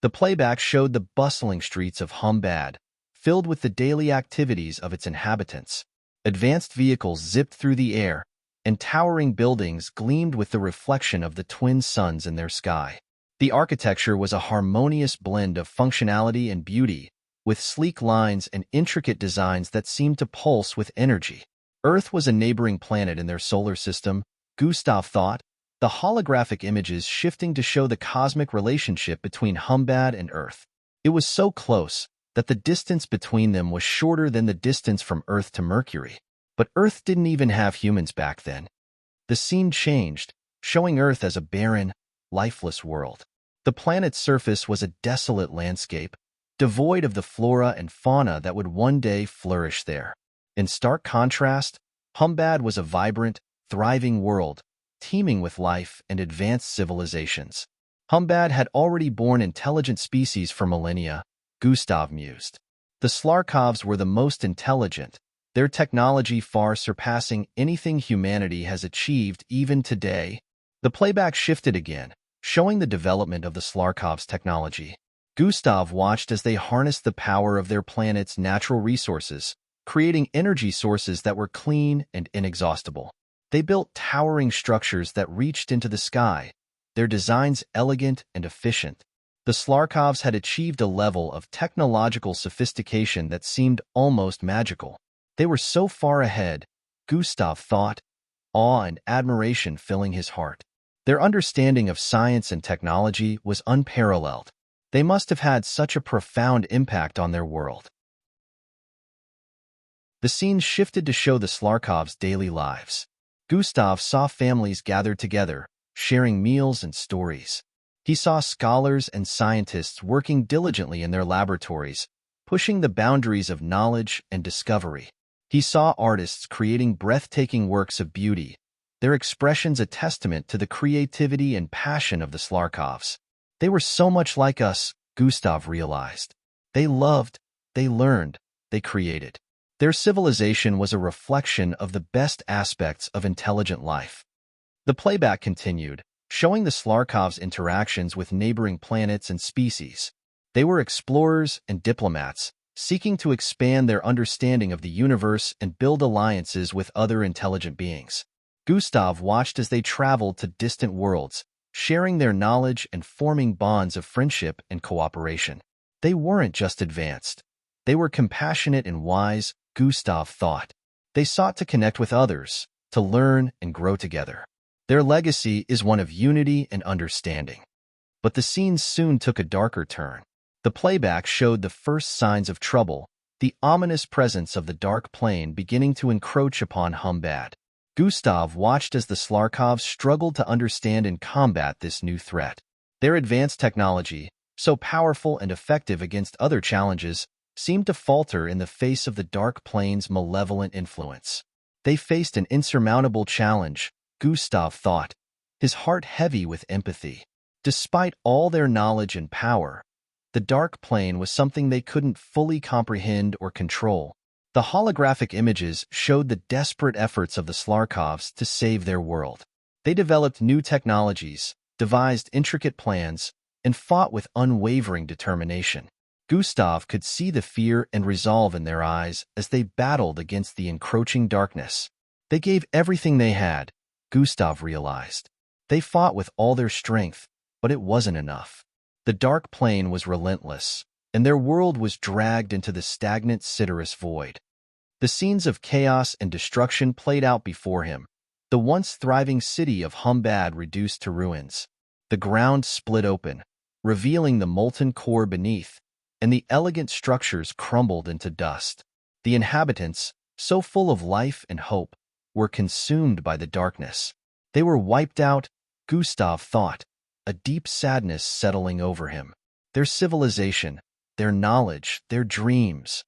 The playback showed the bustling streets of Humbad, filled with the daily activities of its inhabitants. Advanced vehicles zipped through the air, and towering buildings gleamed with the reflection of the twin suns in their sky. The architecture was a harmonious blend of functionality and beauty, with sleek lines and intricate designs that seemed to pulse with energy. Earth was a neighboring planet in their solar system, Gustav thought, the holographic images shifting to show the cosmic relationship between Humbad and Earth. It was so close that the distance between them was shorter than the distance from Earth to Mercury. But Earth didn't even have humans back then. The scene changed, showing Earth as a barren, lifeless world. The planet's surface was a desolate landscape, devoid of the flora and fauna that would one day flourish there. In stark contrast, Humbad was a vibrant, thriving world, teeming with life and advanced civilizations. Humbad had already borne intelligent species for millennia, Gustav mused. The Slarkovs were the most intelligent, their technology far surpassing anything humanity has achieved even today. The playback shifted again, showing the development of the Slarkovs' technology. Gustav watched as they harnessed the power of their planet's natural resources, creating energy sources that were clean and inexhaustible. They built towering structures that reached into the sky, their designs elegant and efficient. The Slarkovs had achieved a level of technological sophistication that seemed almost magical. They were so far ahead, Gustav thought, awe and admiration filling his heart. Their understanding of science and technology was unparalleled. They must have had such a profound impact on their world. The scene shifted to show the Slarkovs' daily lives. Gustav saw families gathered together, sharing meals and stories. He saw scholars and scientists working diligently in their laboratories, pushing the boundaries of knowledge and discovery. He saw artists creating breathtaking works of beauty, their expressions a testament to the creativity and passion of the Slarkovs. They were so much like us, Gustav realized. They loved, they learned, they created. Their civilization was a reflection of the best aspects of intelligent life. The playback continued, showing the Slarkovs' interactions with neighboring planets and species. They were explorers and diplomats, seeking to expand their understanding of the universe and build alliances with other intelligent beings. Gustav watched as they traveled to distant worlds, sharing their knowledge and forming bonds of friendship and cooperation. They weren't just advanced. They were compassionate and wise, Gustav thought. They sought to connect with others, to learn and grow together. Their legacy is one of unity and understanding. But the scene soon took a darker turn. The playback showed the first signs of trouble, the ominous presence of the dark plane beginning to encroach upon Humbad. Gustav watched as the Slarkovs struggled to understand and combat this new threat. Their advanced technology, so powerful and effective against other challenges, seemed to falter in the face of the dark plane's malevolent influence. They faced an insurmountable challenge, Gustav thought, his heart heavy with empathy. Despite all their knowledge and power, the dark plane was something they couldn't fully comprehend or control. The holographic images showed the desperate efforts of the Slarkovs to save their world. They developed new technologies, devised intricate plans, and fought with unwavering determination. Gustav could see the fear and resolve in their eyes as they battled against the encroaching darkness. They gave everything they had, Gustav realized. They fought with all their strength, but it wasn't enough. The dark plane was relentless, and their world was dragged into the stagnant Siderus void. The scenes of chaos and destruction played out before him, the once thriving city of Humbad reduced to ruins. The ground split open, revealing the molten core beneath, and the elegant structures crumbled into dust. The inhabitants, so full of life and hope, were consumed by the darkness. They were wiped out, Gustav thought, a deep sadness settling over him. Their civilization, their knowledge, their dreams,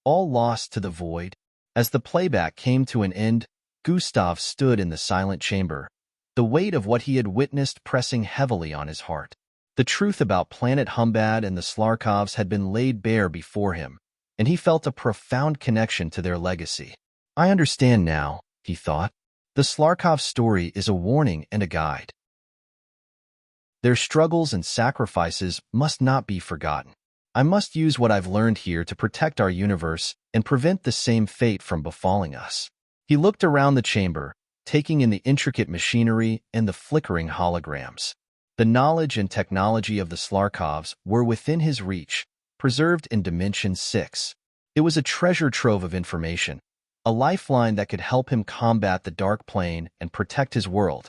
all lost to the void. As the playback came to an end, Gustav stood in the silent chamber, the weight of what he had witnessed pressing heavily on his heart. The truth about planet Humbad and the Slarkovs had been laid bare before him, and he felt a profound connection to their legacy. I understand now, he thought. The Slarkov story is a warning and a guide. Their struggles and sacrifices must not be forgotten. I must use what I've learned here to protect our universe and prevent the same fate from befalling us. He looked around the chamber, taking in the intricate machinery and the flickering holograms. The knowledge and technology of the Slarkovs were within his reach, preserved in Dimension 6. It was a treasure trove of information, a lifeline that could help him combat the Dark Plane and protect his world.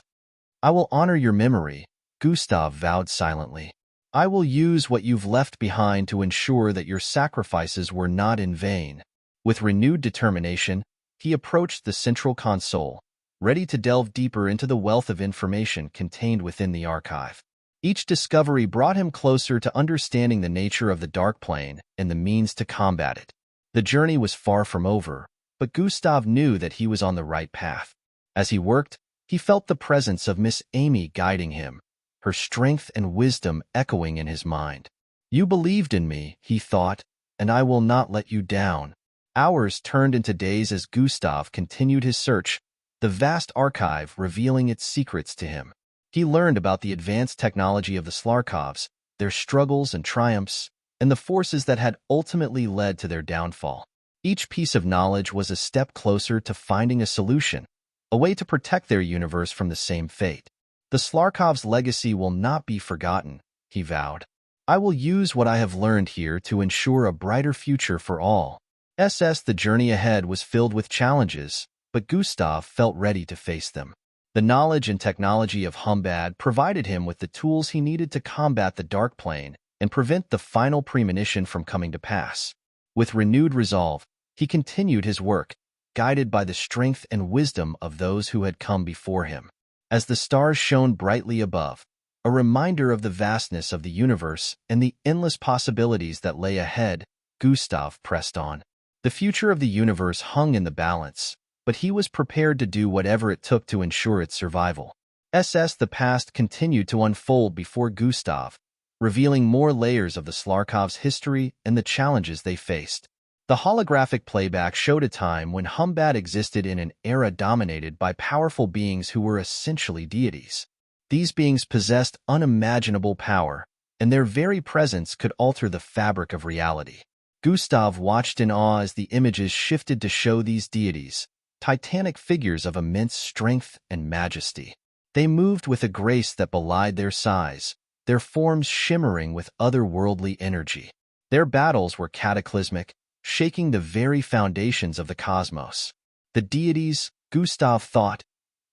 I will honor your memory, Gustav vowed silently. I will use what you've left behind to ensure that your sacrifices were not in vain. With renewed determination, he approached the central console, ready to delve deeper into the wealth of information contained within the archive. Each discovery brought him closer to understanding the nature of the Dark Plane and the means to combat it. The journey was far from over, but Gustav knew that he was on the right path. As he worked, he felt the presence of Miss Amy guiding him, her strength and wisdom echoing in his mind. You believed in me, he thought, and I will not let you down. Hours turned into days as Gustav continued his search, the vast archive revealing its secrets to him. He learned about the advanced technology of the Slarkovs, their struggles and triumphs, and the forces that had ultimately led to their downfall. Each piece of knowledge was a step closer to finding a solution, a way to protect their universe from the same fate. The Slarkovs' legacy will not be forgotten, he vowed. I will use what I have learned here to ensure a brighter future for all. The journey ahead was filled with challenges, but Gustav felt ready to face them. The knowledge and technology of Humbad provided him with the tools he needed to combat the Dark Plane and prevent the final premonition from coming to pass. With renewed resolve, he continued his work, guided by the strength and wisdom of those who had come before him. As the stars shone brightly above, a reminder of the vastness of the universe and the endless possibilities that lay ahead, Gustav pressed on. The future of the universe hung in the balance, but he was prepared to do whatever it took to ensure its survival. The past continued to unfold before Gustav, revealing more layers of the Slarkovs' history and the challenges they faced. The holographic playback showed a time when Humbad existed in an era dominated by powerful beings who were essentially deities. These beings possessed unimaginable power, and their very presence could alter the fabric of reality. Gustav watched in awe as the images shifted to show these deities, titanic figures of immense strength and majesty. They moved with a grace that belied their size, their forms shimmering with otherworldly energy. Their battles were cataclysmic, shaking the very foundations of the cosmos. The deities, Gustav thought,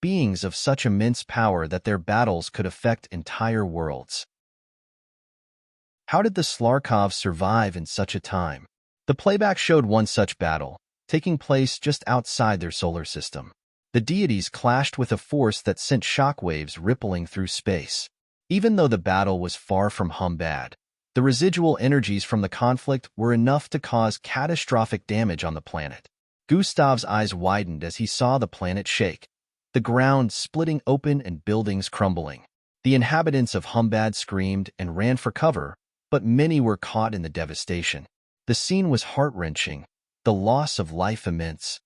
beings of such immense power that their battles could affect entire worlds. How did the Slarkovs survive in such a time? The playback showed one such battle, taking place just outside their solar system. The deities clashed with a force that sent shockwaves rippling through space. Even though the battle was far from Humbad, the residual energies from the conflict were enough to cause catastrophic damage on the planet. Gustav's eyes widened as he saw the planet shake, the ground splitting open and buildings crumbling. The inhabitants of Humbad screamed and ran for cover, but many were caught in the devastation. The scene was heart-wrenching, the loss of life immense.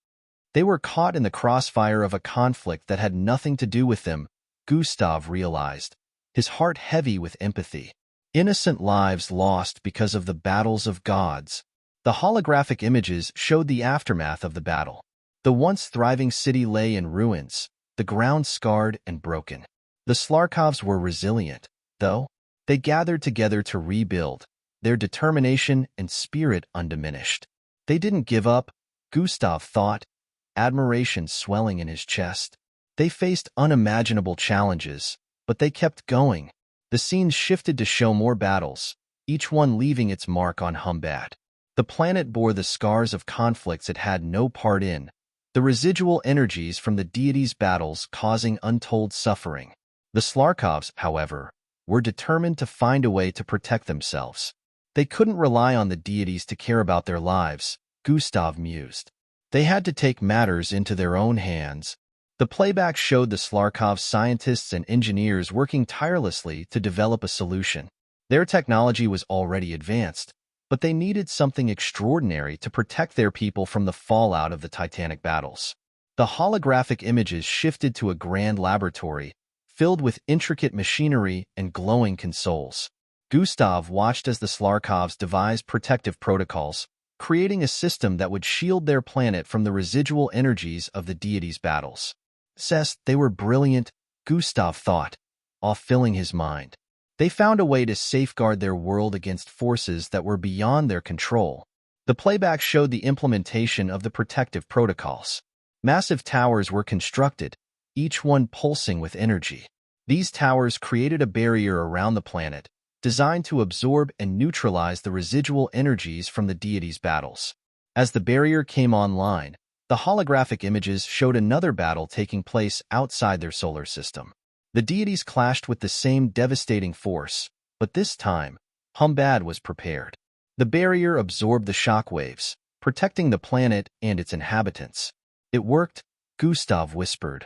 They were caught in the crossfire of a conflict that had nothing to do with them, Gustav realized, his heart heavy with empathy. Innocent lives lost because of the battles of gods. The holographic images showed the aftermath of the battle. The once thriving city lay in ruins, the ground scarred and broken. The Slarkovs were resilient, though. They gathered together to rebuild, their determination and spirit undiminished. They didn't give up, Gustav thought, admiration swelling in his chest. They faced unimaginable challenges, but they kept going. The scenes shifted to show more battles, each one leaving its mark on Humbad. The planet bore the scars of conflicts it had no part in, the residual energies from the deities' battles causing untold suffering. The Slarkovs, however, were determined to find a way to protect themselves. They couldn't rely on the deities to care about their lives, Gustav mused. They had to take matters into their own hands. The playback showed the Slarkov scientists and engineers working tirelessly to develop a solution. Their technology was already advanced, but they needed something extraordinary to protect their people from the fallout of the titanic battles. The holographic images shifted to a grand laboratory, filled with intricate machinery and glowing consoles. Gustav watched as the Slarkovs devised protective protocols, creating a system that would shield their planet from the residual energies of the deities' battles. They were brilliant, Gustav thought, awe filling his mind. They found a way to safeguard their world against forces that were beyond their control. The playback showed the implementation of the protective protocols. Massive towers were constructed, each one pulsing with energy. These towers created a barrier around the planet, designed to absorb and neutralize the residual energies from the deities' battles. As the barrier came online, the holographic images showed another battle taking place outside their solar system. The deities clashed with the same devastating force, but this time, Humbad was prepared. The barrier absorbed the shockwaves, protecting the planet and its inhabitants. It worked, Gustav whispered,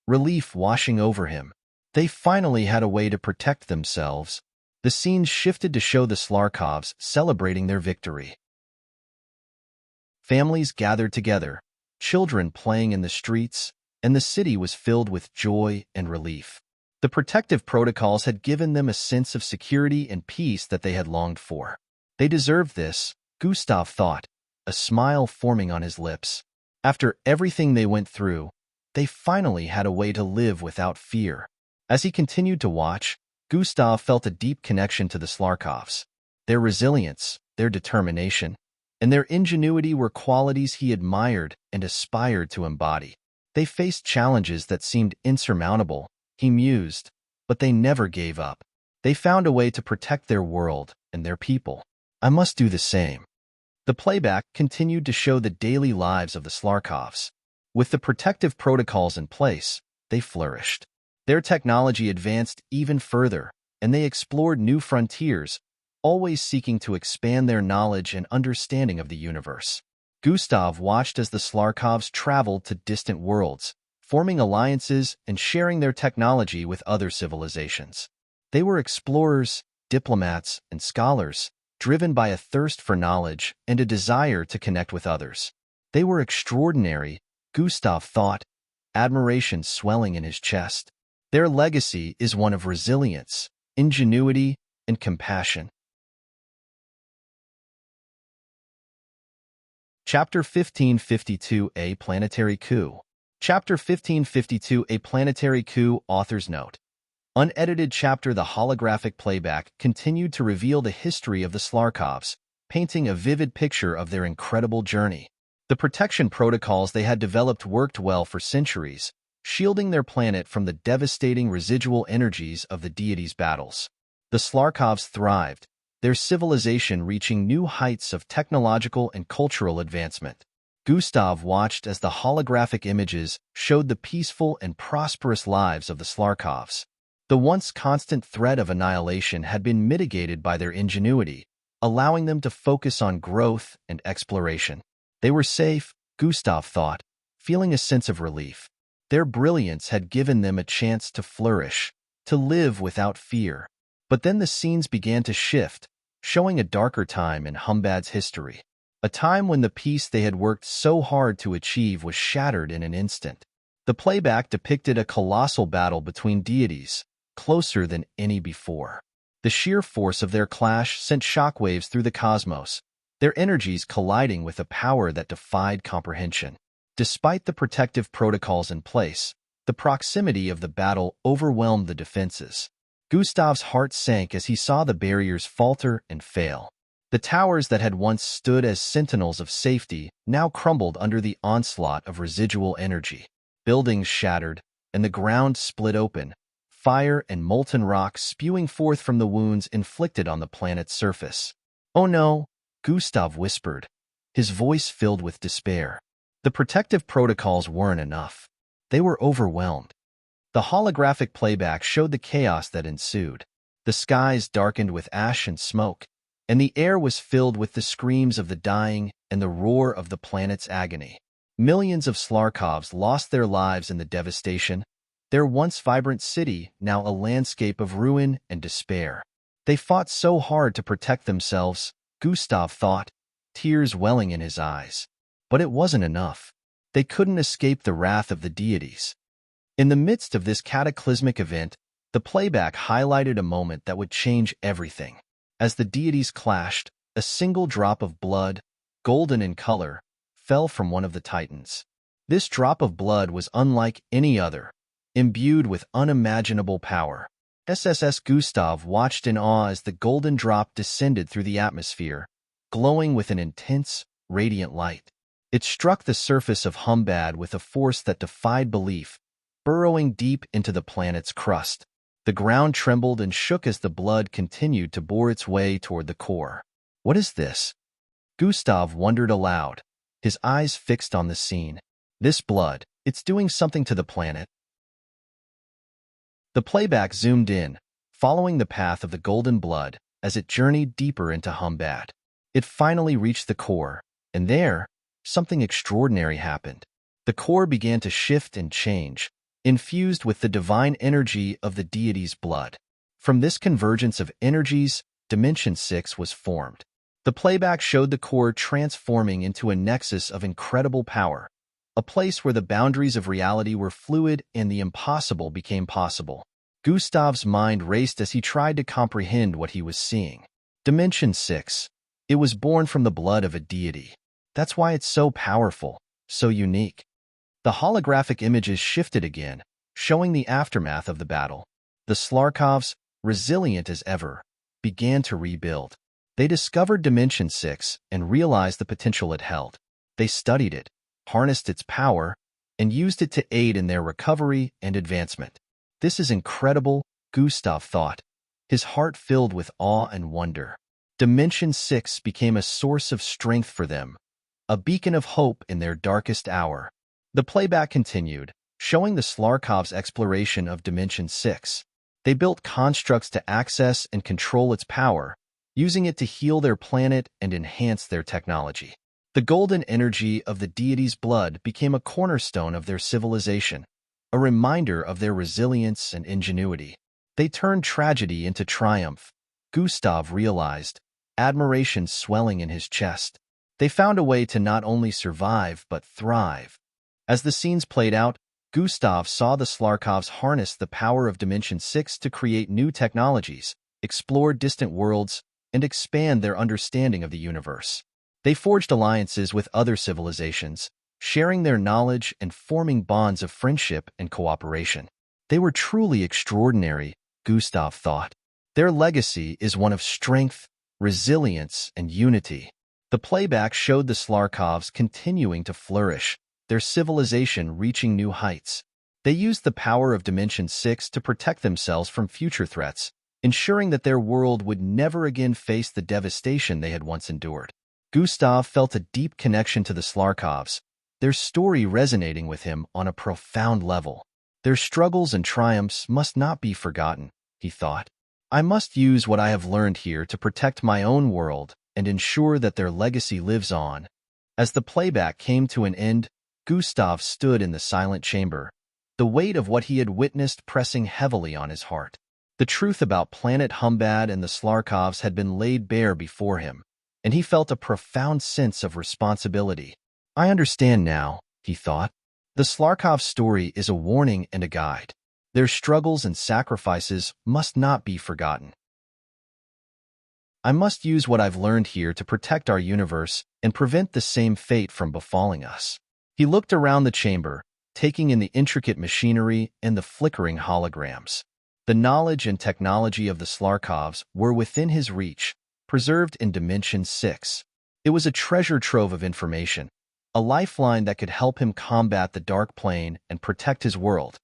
relief washing over him. They finally had a way to protect themselves. The scenes shifted to show the Slarkovs celebrating their victory. Families gathered together, children playing in the streets, and the city was filled with joy and relief. The protective protocols had given them a sense of security and peace that they had longed for. They deserved this, Gustav thought, a smile forming on his lips. After everything they went through, they finally had a way to live without fear. As he continued to watch, Gustav felt a deep connection to the Slarkovs. Their resilience, their determination, and their ingenuity were qualities he admired and aspired to embody. They faced challenges that seemed insurmountable, he mused, but they never gave up. They found a way to protect their world and their people. I must do the same. The playback continued to show the daily lives of the Slarkovs. With the protective protocols in place, they flourished. Their technology advanced even further, and they explored new frontiers, always seeking to expand their knowledge and understanding of the universe. Gustav watched as the Slarkovs traveled to distant worlds, forming alliances and sharing their technology with other civilizations. They were explorers, diplomats, and scholars, driven by a thirst for knowledge and a desire to connect with others. They were extraordinary, Gustav thought, admiration swelling in his chest. Their legacy is one of resilience, ingenuity, and compassion. Chapter 1552, A Planetary Coup. Chapter 1552, A Planetary Coup, Author's Note. Unedited chapter. The holographic playback continued to reveal the history of the Slarkovs, painting a vivid picture of their incredible journey. The protection protocols they had developed worked well for centuries, shielding their planet from the devastating residual energies of the deities' battles. The Slarkovs thrived, their civilization reaching new heights of technological and cultural advancement. Gustav watched as the holographic images showed the peaceful and prosperous lives of the Slarkovs. The once constant threat of annihilation had been mitigated by their ingenuity, allowing them to focus on growth and exploration. They were safe, Gustav thought, feeling a sense of relief. Their brilliance had given them a chance to flourish, to live without fear. But then the scenes began to shift, showing a darker time in Humbad's history. A time when the peace they had worked so hard to achieve was shattered in an instant. The playback depicted a colossal battle between deities, closer than any before. The sheer force of their clash sent shockwaves through the cosmos, their energies colliding with a power that defied comprehension. Despite the protective protocols in place, the proximity of the battle overwhelmed the defenses. Gustav's heart sank as he saw the barriers falter and fail. The towers that had once stood as sentinels of safety now crumbled under the onslaught of residual energy. Buildings shattered, and the ground split open, fire and molten rock spewing forth from the wounds inflicted on the planet's surface. "Oh no," Gustav whispered, his voice filled with despair. The protective protocols weren't enough. They were overwhelmed. The holographic playback showed the chaos that ensued. The skies darkened with ash and smoke, and the air was filled with the screams of the dying and the roar of the planet's agony. Millions of Slarkovs lost their lives in the devastation, their once vibrant city now a landscape of ruin and despair. They fought so hard to protect themselves, Gustav thought, tears welling in his eyes. But it wasn't enough. They couldn't escape the wrath of the deities. In the midst of this cataclysmic event, the playback highlighted a moment that would change everything. As the deities clashed, a single drop of blood, golden in color, fell from one of the titans. This drop of blood was unlike any other, imbued with unimaginable power. SSS Gustav watched in awe as the golden drop descended through the atmosphere, glowing with an intense, radiant light. It struck the surface of Humbad with a force that defied belief, burrowing deep into the planet's crust. The ground trembled and shook as the blood continued to bore its way toward the core. "What is this?" Gustav wondered aloud, his eyes fixed on the scene. "This blood, it's doing something to the planet." The playback zoomed in, following the path of the golden blood as it journeyed deeper into Humbad. It finally reached the core, and there, something extraordinary happened. The core began to shift and change, infused with the divine energy of the deity's blood. From this convergence of energies, Dimension 6 was formed. The playback showed the core transforming into a nexus of incredible power, a place where the boundaries of reality were fluid and the impossible became possible. Gustav's mind raced as he tried to comprehend what he was seeing. Dimension 6. It was born from the blood of a deity. That's why it's so powerful, so unique. The holographic images shifted again, showing the aftermath of the battle. The Slarkovs, resilient as ever, began to rebuild. They discovered Dimension 6 and realized the potential it held. They studied it, harnessed its power, and used it to aid in their recovery and advancement. "This is incredible," Gustav thought, his heart filled with awe and wonder. Dimension 6 became a source of strength for them, a beacon of hope in their darkest hour. The playback continued, showing the Slarkovs' exploration of Dimension 6. They built constructs to access and control its power, using it to heal their planet and enhance their technology. The golden energy of the deity's blood became a cornerstone of their civilization, a reminder of their resilience and ingenuity. They turned tragedy into triumph, Gustav realized, admiration swelling in his chest. They found a way to not only survive but thrive. As the scenes played out, Gustav saw the Slarkovs harness the power of Dimension 6 to create new technologies, explore distant worlds, and expand their understanding of the universe. They forged alliances with other civilizations, sharing their knowledge and forming bonds of friendship and cooperation. They were truly extraordinary, Gustav thought. Their legacy is one of strength, resilience, and unity. The playback showed the Slarkovs continuing to flourish, their civilization reaching new heights. They used the power of Dimension 6 to protect themselves from future threats, ensuring that their world would never again face the devastation they had once endured. Gustav felt a deep connection to the Slarkovs, their story resonating with him on a profound level. Their struggles and triumphs must not be forgotten, he thought. I must use what I have learned here to protect my own world and ensure that their legacy lives on. As the playback came to an end, Gustav stood in the silent chamber, the weight of what he had witnessed pressing heavily on his heart. The truth about planet Humbad and the Slarkovs had been laid bare before him, and he felt a profound sense of responsibility. I understand now, he thought. The Slarkov story is a warning and a guide. Their struggles and sacrifices must not be forgotten. I must use what I've learned here to protect our universe and prevent the same fate from befalling us. He looked around the chamber, taking in the intricate machinery and the flickering holograms. The knowledge and technology of the Slarkovs were within his reach, preserved in Dimension 6. It was a treasure trove of information, a lifeline that could help him combat the Dark Plane and protect his world.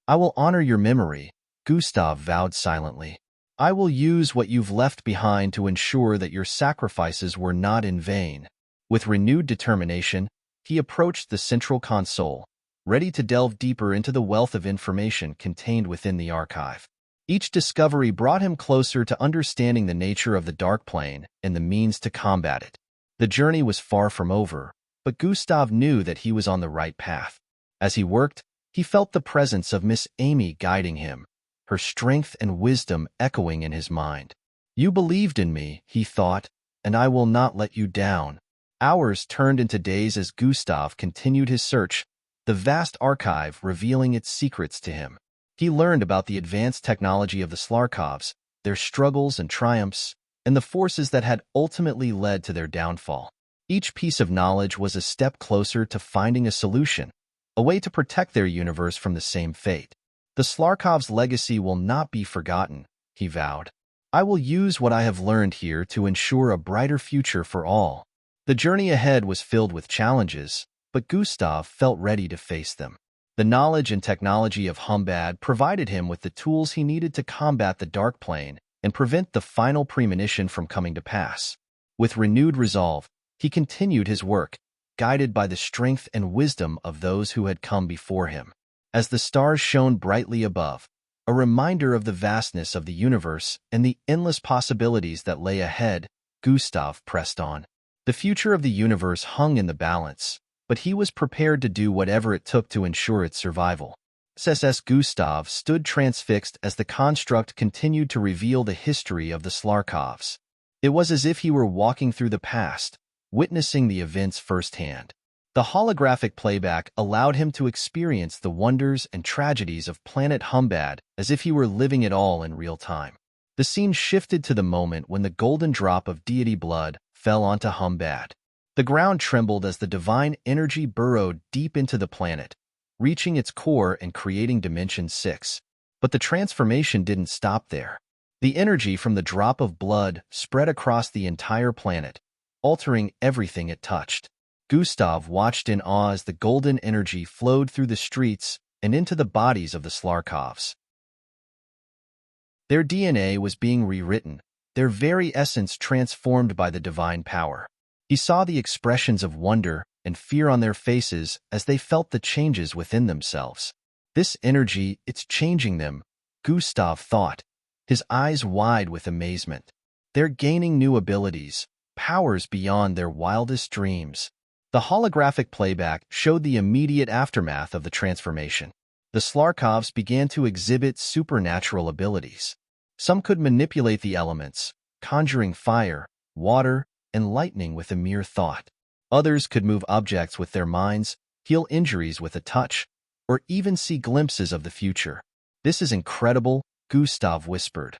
I will honor your memory, Gustav vowed silently. I will use what you've left behind to ensure that your sacrifices were not in vain. With renewed determination, he approached the central console, ready to delve deeper into the wealth of information contained within the archive. Each discovery brought him closer to understanding the nature of the Dark Plane and the means to combat it. The journey was far from over, but Gustav knew that he was on the right path. As he worked, he felt the presence of Miss Amy guiding him, her strength and wisdom echoing in his mind. You believed in me, he thought, and I will not let you down. Hours turned into days as Gustav continued his search, the vast archive revealing its secrets to him. He learned about the advanced technology of the Slarkovs, their struggles and triumphs, and the forces that had ultimately led to their downfall. Each piece of knowledge was a step closer to finding a solution, a way to protect their universe from the same fate. The Slarkov's legacy will not be forgotten, he vowed. I will use what I have learned here to ensure a brighter future for all. The journey ahead was filled with challenges, but Gustav felt ready to face them. The knowledge and technology of Humbad provided him with the tools he needed to combat the Dark Plane and prevent the final premonition from coming to pass. With renewed resolve, he continued his work, guided by the strength and wisdom of those who had come before him. As the stars shone brightly above, a reminder of the vastness of the universe and the endless possibilities that lay ahead, Gustav pressed on. The future of the universe hung in the balance, but he was prepared to do whatever it took to ensure its survival. SS Gustav stood transfixed as the construct continued to reveal the history of the Slarkovs. It was as if he were walking through the past, witnessing the events firsthand. The holographic playback allowed him to experience the wonders and tragedies of planet Humbad as if he were living it all in real time. The scene shifted to the moment when the golden drop of deity blood fell onto Humbad. The ground trembled as the divine energy burrowed deep into the planet, reaching its core and creating Dimension 6. But the transformation didn't stop there. The energy from the drop of blood spread across the entire planet, altering everything it touched. Gustav watched in awe as the golden energy flowed through the streets and into the bodies of the Slarkovs. Their DNA was being rewritten, their very essence transformed by the divine power. He saw the expressions of wonder and fear on their faces as they felt the changes within themselves. This energy, it's changing them, Gustav thought, his eyes wide with amazement. They're gaining new abilities, powers beyond their wildest dreams. The holographic playback showed the immediate aftermath of the transformation. The Slarkovs began to exhibit supernatural abilities. Some could manipulate the elements, conjuring fire, water, and lightning with a mere thought. Others could move objects with their minds, heal injuries with a touch, or even see glimpses of the future. This is incredible, Gustav whispered,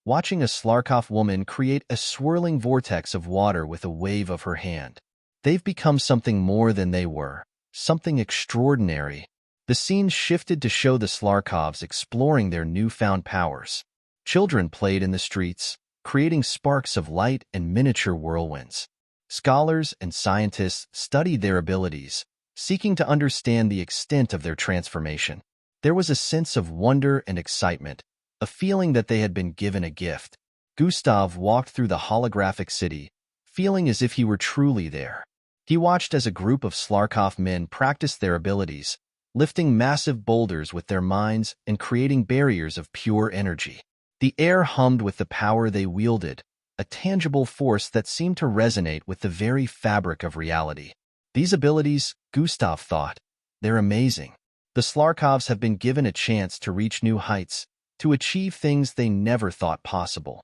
watching a Slarkov woman create a swirling vortex of water with a wave of her hand. They've become something more than they were, something extraordinary. The scene shifted to show the Slarkovs exploring their newfound powers. Children played in the streets, creating sparks of light and miniature whirlwinds. Scholars and scientists studied their abilities, seeking to understand the extent of their transformation. There was a sense of wonder and excitement, a feeling that they had been given a gift. Gustav walked through the holographic city, feeling as if he were truly there. He watched as a group of Slarkov men practiced their abilities, lifting massive boulders with their minds and creating barriers of pure energy. The air hummed with the power they wielded, a tangible force that seemed to resonate with the very fabric of reality. These abilities, Gustav thought, they're amazing. The Slarkovs have been given a chance to reach new heights, to achieve things they never thought possible.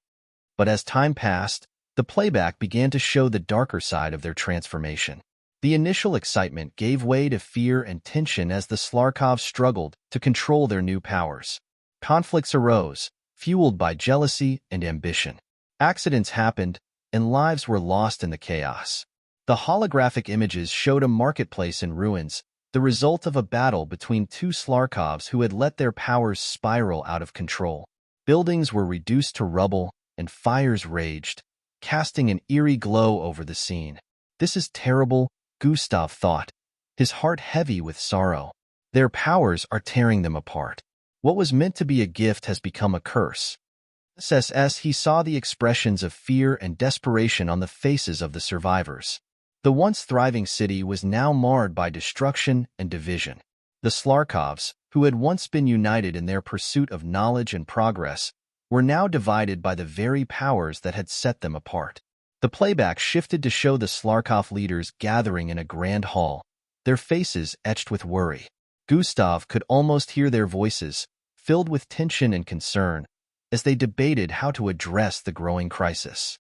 But as time passed, the playback began to show the darker side of their transformation. The initial excitement gave way to fear and tension as the Slarkovs struggled to control their new powers. Conflicts arose, fueled by jealousy and ambition. Accidents happened, and lives were lost in the chaos. The holographic images showed a marketplace in ruins, the result of a battle between two Slarkovs who had let their powers spiral out of control. Buildings were reduced to rubble, and fires raged, casting an eerie glow over the scene. This is terrible, Gustav thought, his heart heavy with sorrow. Their powers are tearing them apart. What was meant to be a gift has become a curse. As he saw the expressions of fear and desperation on the faces of the survivors. The once thriving city was now marred by destruction and division. The Slarkovs, who had once been united in their pursuit of knowledge and progress, were now divided by the very powers that had set them apart. The playback shifted to show the Slarkov leaders gathering in a grand hall, their faces etched with worry. Gustav could almost hear their voices, filled with tension and concern, as they debated how to address the growing crisis.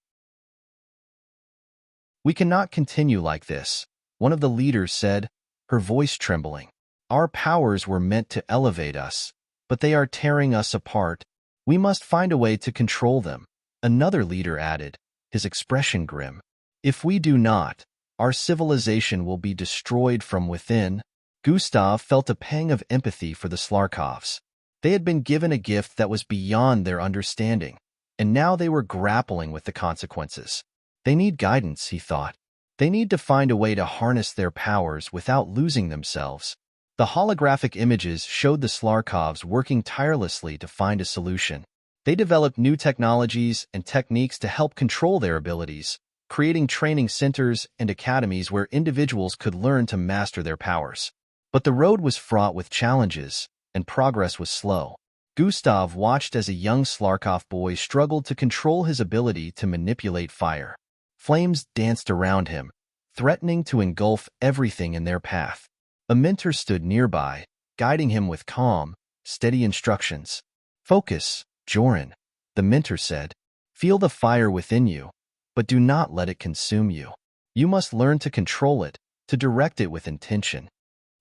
"We cannot continue like this," one of the leaders said, her voice trembling. "Our powers were meant to elevate us, but they are tearing us apart. We must find a way to control them," another leader added, his expression grim. "If we do not, our civilization will be destroyed from within." Gustav felt a pang of empathy for the Slarkovs. They had been given a gift that was beyond their understanding, and now they were grappling with the consequences. They need guidance, he thought. They need to find a way to harness their powers without losing themselves. The holographic images showed the Slarkovs working tirelessly to find a solution. They developed new technologies and techniques to help control their abilities, creating training centers and academies where individuals could learn to master their powers. But the road was fraught with challenges, and progress was slow. Gustav watched as a young Slarkov boy struggled to control his ability to manipulate fire. Flames danced around him, threatening to engulf everything in their path. A mentor stood nearby, guiding him with calm, steady instructions. "Focus, Joran," the mentor said. "Feel the fire within you, but do not let it consume you. You must learn to control it, to direct it with intention."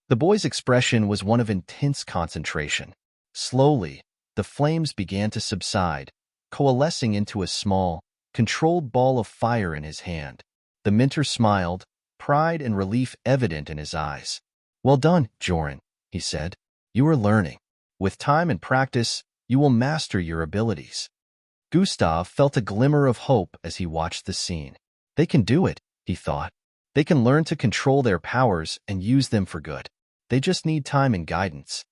The boy's expression was one of intense concentration. Slowly, the flames began to subside, coalescing into a small, controlled ball of fire in his hand. The mentor smiled, pride and relief evident in his eyes. "Well done, Joran," he said. "You are learning. With time and practice, you will master your abilities." Gustav felt a glimmer of hope as he watched the scene. They can do it, he thought. They can learn to control their powers and use them for good. They just need time and guidance.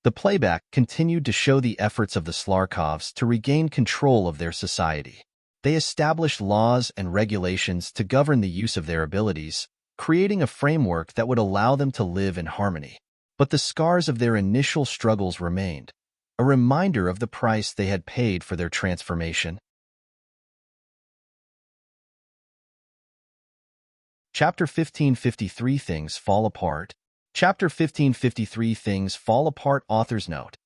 The playback continued to show the efforts of the Slarkovs to regain control of their society. They established laws and regulations to govern the use of their abilities, creating a framework that would allow them to live in harmony. But the scars of their initial struggles remained, a reminder of the price they had paid for their transformation. Chapter 1553 Things Fall Apart. Chapter 1553 Things Fall Apart. Author's Note.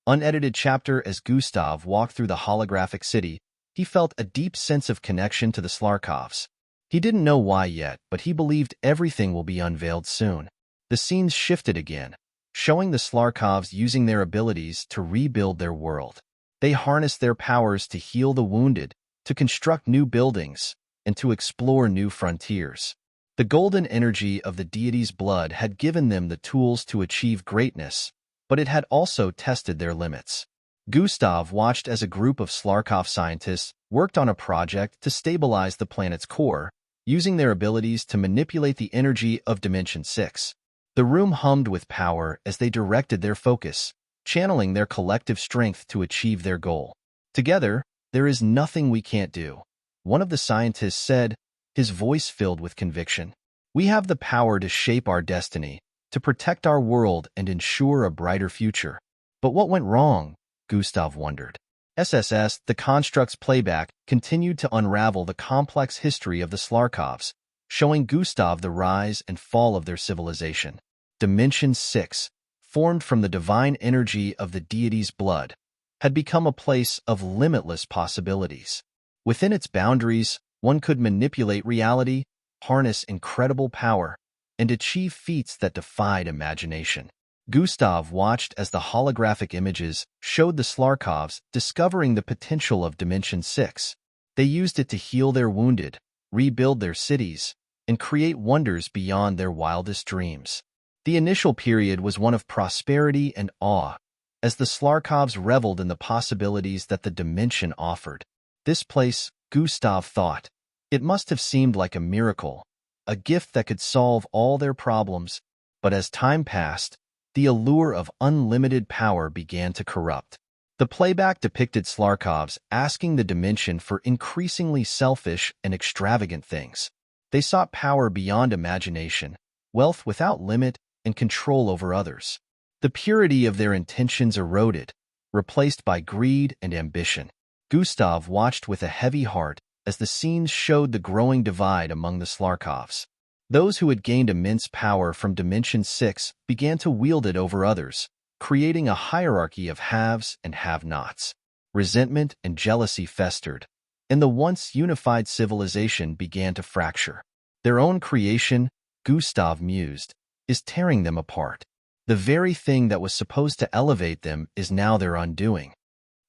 Unedited chapter. As Gustav walked through the holographic city, he felt a deep sense of connection to the Slarkovs. He didn't know why yet, but he believed everything will be unveiled soon. The scenes shifted again, showing the Slarkovs using their abilities to rebuild their world. They harnessed their powers to heal the wounded, to construct new buildings, and to explore new frontiers. The golden energy of the deity's blood had given them the tools to achieve greatness, but it had also tested their limits. Gustav watched as a group of Slarkov scientists worked on a project to stabilize the planet's core, using their abilities to manipulate the energy of Dimension 6. The room hummed with power as they directed their focus, channeling their collective strength to achieve their goal. "Together, there is nothing we can't do," one of the scientists said, his voice filled with conviction. "We have the power to shape our destiny, to protect our world and ensure a brighter future." But what went wrong? Gustav wondered. SSS, the construct's playback, continued to unravel the complex history of the Slarkovs, showing Gustav the rise and fall of their civilization. Dimension 6, formed from the divine energy of the deity's blood, had become a place of limitless possibilities. Within its boundaries, one could manipulate reality, harness incredible power, and achieve feats that defied imagination. Gustav watched as the holographic images showed the Slarkovs discovering the potential of Dimension 6. They used it to heal their wounded, rebuild their cities, and create wonders beyond their wildest dreams. The initial period was one of prosperity and awe, as the Slarkovs reveled in the possibilities that the dimension offered. This place, Gustav thought, it must have seemed like a miracle, a gift that could solve all their problems, but as time passed, the allure of unlimited power began to corrupt. The playback depicted Slarkovs asking the dimension for increasingly selfish and extravagant things. They sought power beyond imagination, wealth without limit, and control over others. The purity of their intentions eroded, replaced by greed and ambition. Gustav watched with a heavy heart as the scenes showed the growing divide among the Slarkovs. Those who had gained immense power from Dimension 6 began to wield it over others, creating a hierarchy of haves and have-nots. Resentment and jealousy festered, and the once unified civilization began to fracture. Their own creation, Gustav mused, is tearing them apart. The very thing that was supposed to elevate them is now their undoing.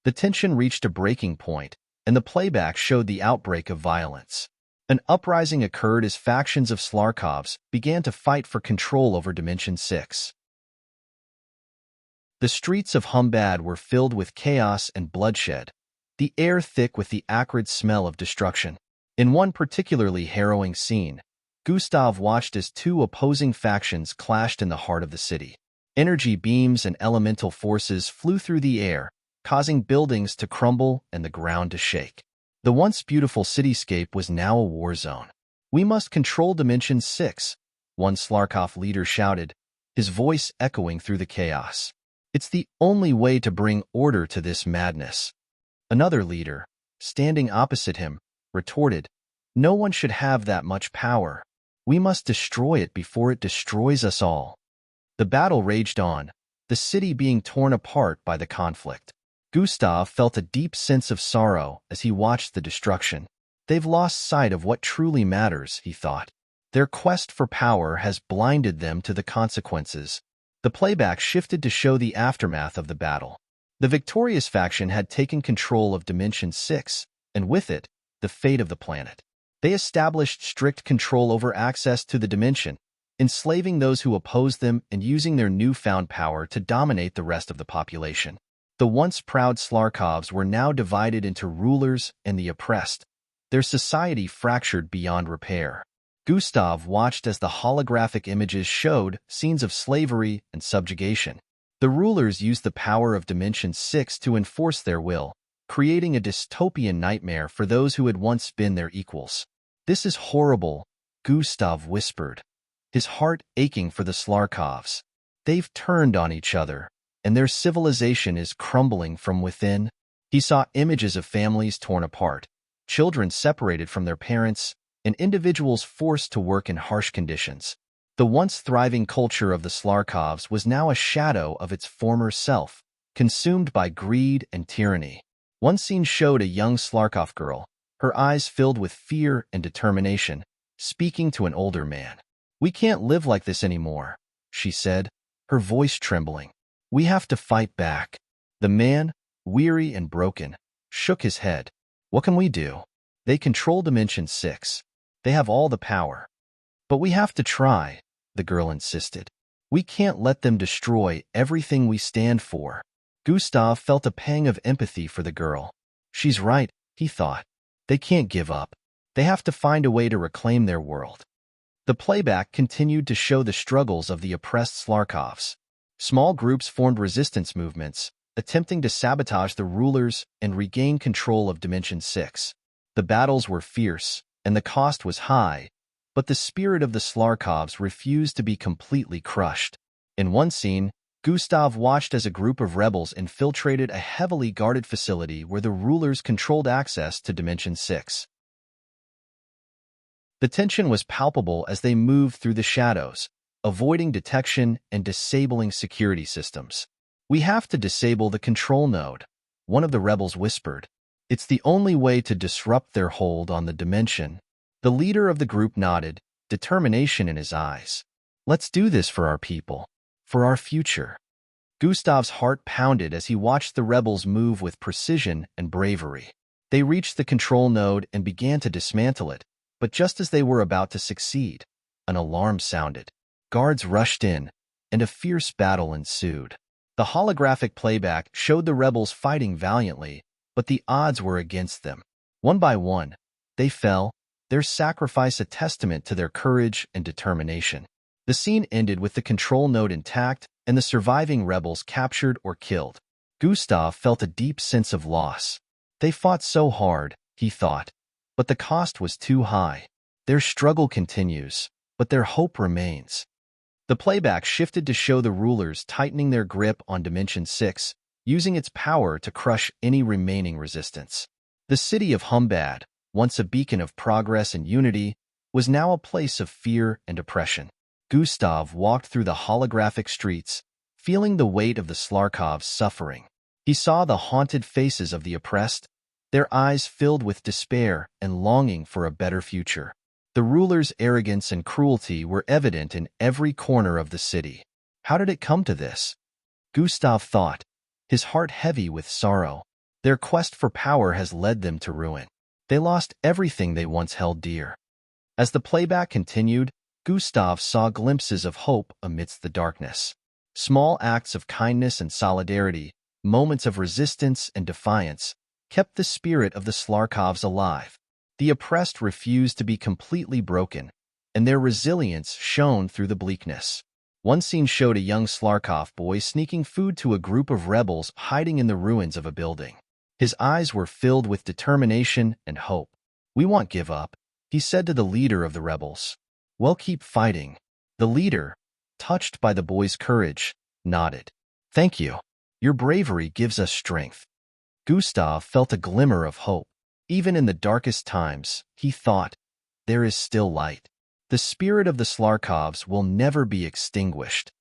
The tension reached a breaking point, and the playback showed the outbreak of violence. An uprising occurred as factions of Slarkovs began to fight for control over Dimension 6. The streets of Humbad were filled with chaos and bloodshed, the air thick with the acrid smell of destruction. In one particularly harrowing scene, Gustav watched as two opposing factions clashed in the heart of the city. Energy beams and elemental forces flew through the air, causing buildings to crumble and the ground to shake. The once beautiful cityscape was now a war zone. "We must control Dimension 6, one Slarkov leader shouted, his voice echoing through the chaos. "It's the only way to bring order to this madness." Another leader, standing opposite him, retorted, "No one should have that much power. We must destroy it before it destroys us all." The battle raged on, the city being torn apart by the conflict. Gustav felt a deep sense of sorrow as he watched the destruction. "They've lost sight of what truly matters," he thought. "Their quest for power has blinded them to the consequences." The playback shifted to show the aftermath of the battle. The victorious faction had taken control of Dimension 6, and with it, the fate of the planet. They established strict control over access to the dimension, enslaving those who opposed them and using their newfound power to dominate the rest of the population. The once proud Slarkovs were now divided into rulers and the oppressed, their society fractured beyond repair. Gustav watched as the holographic images showed scenes of slavery and subjugation. The rulers used the power of Dimension 6 to enforce their will, creating a dystopian nightmare for those who had once been their equals. "This is horrible," Gustav whispered, his heart aching for the Slarkovs. "They've turned on each other, and their civilization is crumbling from within." He saw images of families torn apart, children separated from their parents, and individuals forced to work in harsh conditions. The once thriving culture of the Slarkovs was now a shadow of its former self, consumed by greed and tyranny. One scene showed a young Slarkov girl, her eyes filled with fear and determination, speaking to an older man. "We can't live like this anymore," she said, her voice trembling. "We have to fight back." The man, weary and broken, shook his head. "What can we do? They control Dimension 6. They have all the power." "But we have to try," the girl insisted. "We can't let them destroy everything we stand for." Gustav felt a pang of empathy for the girl. "She's right," he thought. "They can't give up. They have to find a way to reclaim their world." The playback continued to show the struggles of the oppressed Slarkovs. Small groups formed resistance movements, attempting to sabotage the rulers and regain control of Dimension 6. The battles were fierce, and the cost was high, but the spirit of the Slarkovs refused to be completely crushed. In one scene, Gustav watched as a group of rebels infiltrated a heavily guarded facility where the rulers controlled access to Dimension 6. The tension was palpable as they moved through the shadows, avoiding detection and disabling security systems. "We have to disable the control node," one of the rebels whispered. "It's the only way to disrupt their hold on the dimension." The leader of the group nodded, determination in his eyes. "Let's do this for our people, for our future." Gustav's heart pounded as he watched the rebels move with precision and bravery. They reached the control node and began to dismantle it, but just as they were about to succeed, an alarm sounded. Guards rushed in, and a fierce battle ensued. The holographic playback showed the rebels fighting valiantly, but the odds were against them. One by one, they fell, their sacrifice a testament to their courage and determination. The scene ended with the control node intact and the surviving rebels captured or killed. Gustav felt a deep sense of loss. They fought so hard, he thought, but the cost was too high. Their struggle continues, but their hope remains. The playback shifted to show the rulers tightening their grip on Dimension 6, using its power to crush any remaining resistance. The city of Humbad, once a beacon of progress and unity, was now a place of fear and oppression. Gustav walked through the holographic streets, feeling the weight of the Slarkovs' suffering. He saw the haunted faces of the oppressed, their eyes filled with despair and longing for a better future. The rulers' arrogance and cruelty were evident in every corner of the city. How did it come to this? Gustav thought, his heart heavy with sorrow. Their quest for power has led them to ruin. They lost everything they once held dear. As the playback continued, Gustav saw glimpses of hope amidst the darkness. Small acts of kindness and solidarity, moments of resistance and defiance, kept the spirit of the Slarkovs alive. The oppressed refused to be completely broken, and their resilience shone through the bleakness. One scene showed a young Slarkov boy sneaking food to a group of rebels hiding in the ruins of a building. His eyes were filled with determination and hope. "We won't give up," he said to the leader of the rebels. "We'll keep fighting." The leader, touched by the boy's courage, nodded. "Thank you. Your bravery gives us strength." Gustav felt a glimmer of hope. Even in the darkest times, he thought, there is still light. The spirit of the Slarkovs will never be extinguished.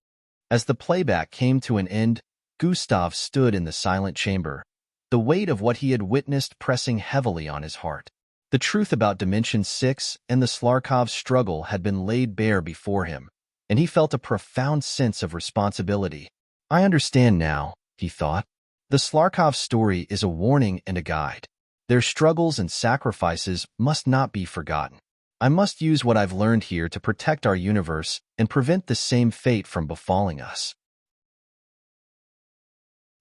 As the playback came to an end, Gustav stood in the silent chamber, the weight of what he had witnessed pressing heavily on his heart. The truth about Dimension 6 and the Slarkovs' struggle had been laid bare before him, and he felt a profound sense of responsibility. "I understand now," he thought. "The Slarkovs' story is a warning and a guide. Their struggles and sacrifices must not be forgotten. I must use what I've learned here to protect our universe and prevent the same fate from befalling us."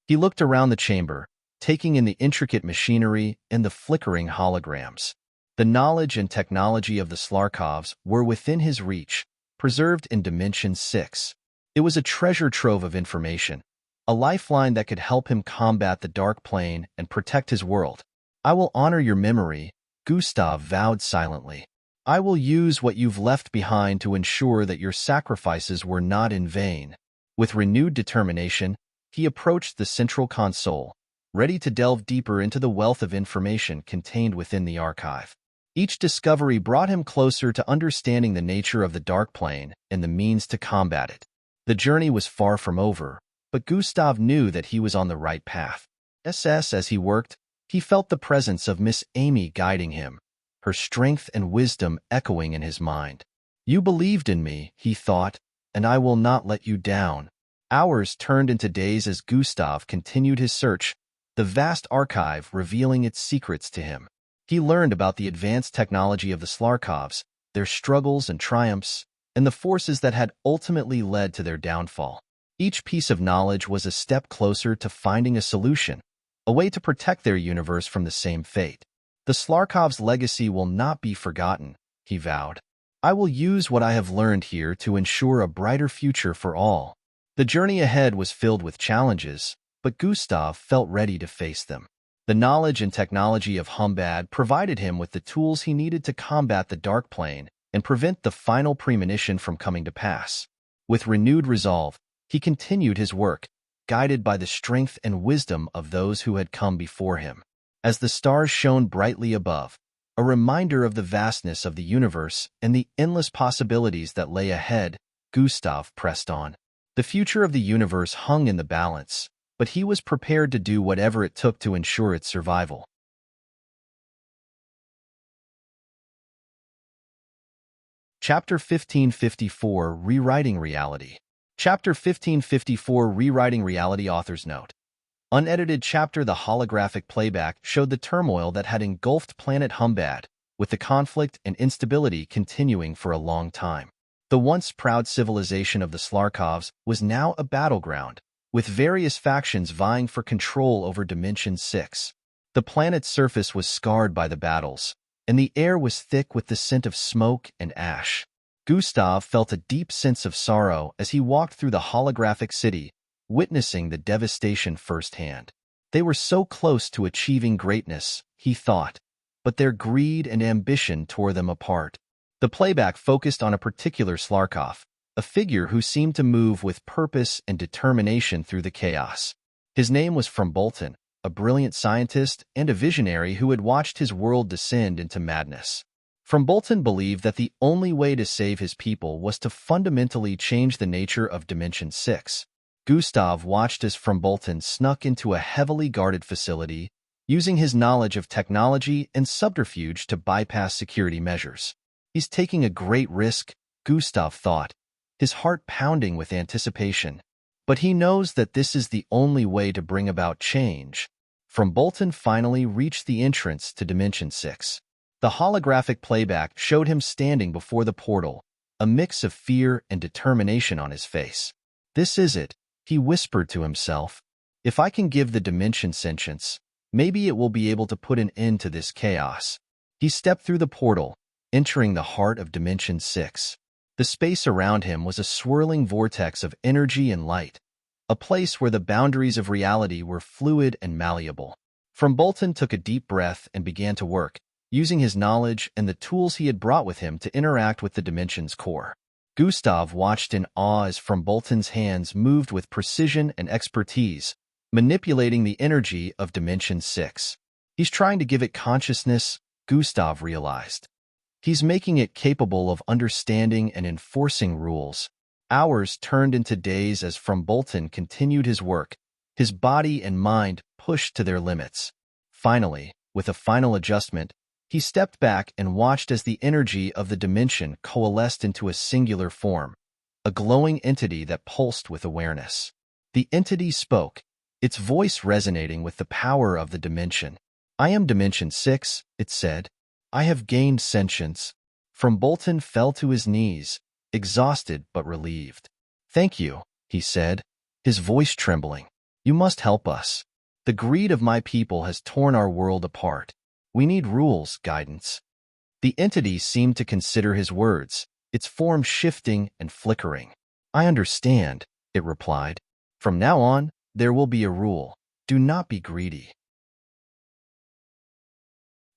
He looked around the chamber, taking in the intricate machinery and the flickering holograms. The knowledge and technology of the Slarkovs were within his reach, preserved in Dimension 6. It was a treasure trove of information, a lifeline that could help him combat the Dark Plane and protect his world. "I will honor your memory," Gustav vowed silently. "I will use what you've left behind to ensure that your sacrifices were not in vain." With renewed determination, he approached the central console, ready to delve deeper into the wealth of information contained within the archive. Each discovery brought him closer to understanding the nature of the Dark Plane and the means to combat it. The journey was far from over, but Gustav knew that he was on the right path. As he worked, he felt the presence of Miss Amy guiding him, her strength and wisdom echoing in his mind. "You believed in me," he thought, "and I will not let you down." Hours turned into days as Gustav continued his search, the vast archive revealing its secrets to him. He learned about the advanced technology of the Slarkovs, their struggles and triumphs, and the forces that had ultimately led to their downfall. Each piece of knowledge was a step closer to finding a solution, a way to protect their universe from the same fate. "The Slarkovs' legacy will not be forgotten," he vowed. "I will use what I have learned here to ensure a brighter future for all." The journey ahead was filled with challenges, but Gustav felt ready to face them. The knowledge and technology of Humbad provided him with the tools he needed to combat the Dark Plane and prevent the final premonition from coming to pass. With renewed resolve, he continued his work, guided by the strength and wisdom of those who had come before him. As the stars shone brightly above, a reminder of the vastness of the universe and the endless possibilities that lay ahead, Gustav pressed on. The future of the universe hung in the balance, but he was prepared to do whatever it took to ensure its survival. Chapter 1554, Rewriting Reality. Chapter 1554, Rewriting Reality. Author's Note. Unedited chapter. The holographic playback showed the turmoil that had engulfed planet Humbad, with the conflict and instability continuing for a long time. The once proud civilization of the Slarkovs was now a battleground, with various factions vying for control over Dimension 6. The planet's surface was scarred by the battles, and the air was thick with the scent of smoke and ash. Gustav felt a deep sense of sorrow as he walked through the holographic city, witnessing the devastation firsthand. They were so close to achieving greatness, he thought, but their greed and ambition tore them apart. The playback focused on a particular Slarkov, a figure who seemed to move with purpose and determination through the chaos. His name was From Bolton, a brilliant scientist and a visionary who had watched his world descend into madness. From Bolton believed that the only way to save his people was to fundamentally change the nature of Dimension 6. Gustav watched as From Bolton snuck into a heavily guarded facility, using his knowledge of technology and subterfuge to bypass security measures. "He's taking a great risk," Gustav thought, his heart pounding with anticipation. "But he knows that this is the only way to bring about change." From Bolton finally reached the entrance to Dimension 6. The holographic playback showed him standing before the portal, a mix of fear and determination on his face. "This is it," He whispered to himself, if I can give the dimension sentience, maybe it will be able to put an end to this chaos. He stepped through the portal, entering the heart of Dimension 6. The space around him was a swirling vortex of energy and light, a place where the boundaries of reality were fluid and malleable. From Bolton took a deep breath and began to work, using his knowledge and the tools he had brought with him to interact with the dimension's core. Gustav watched in awe as From Bolton's hands moved with precision and expertise, manipulating the energy of Dimension 6. He's trying to give it consciousness, Gustav realized. He's making it capable of understanding and enforcing rules. Hours turned into days as From Bolton continued his work, his body and mind pushed to their limits. Finally, with a final adjustment, he stepped back and watched as the energy of the dimension coalesced into a singular form, a glowing entity that pulsed with awareness. The entity spoke, its voice resonating with the power of the dimension. I am Dimension 6, it said. I have gained sentience. From Bolton fell to his knees, exhausted but relieved. Thank you, he said, his voice trembling. You must help us. The greed of my people has torn our world apart. We need rules, guidance. The entity seemed to consider his words, its form shifting and flickering. I understand, it replied. From now on, there will be a rule. Do not be greedy.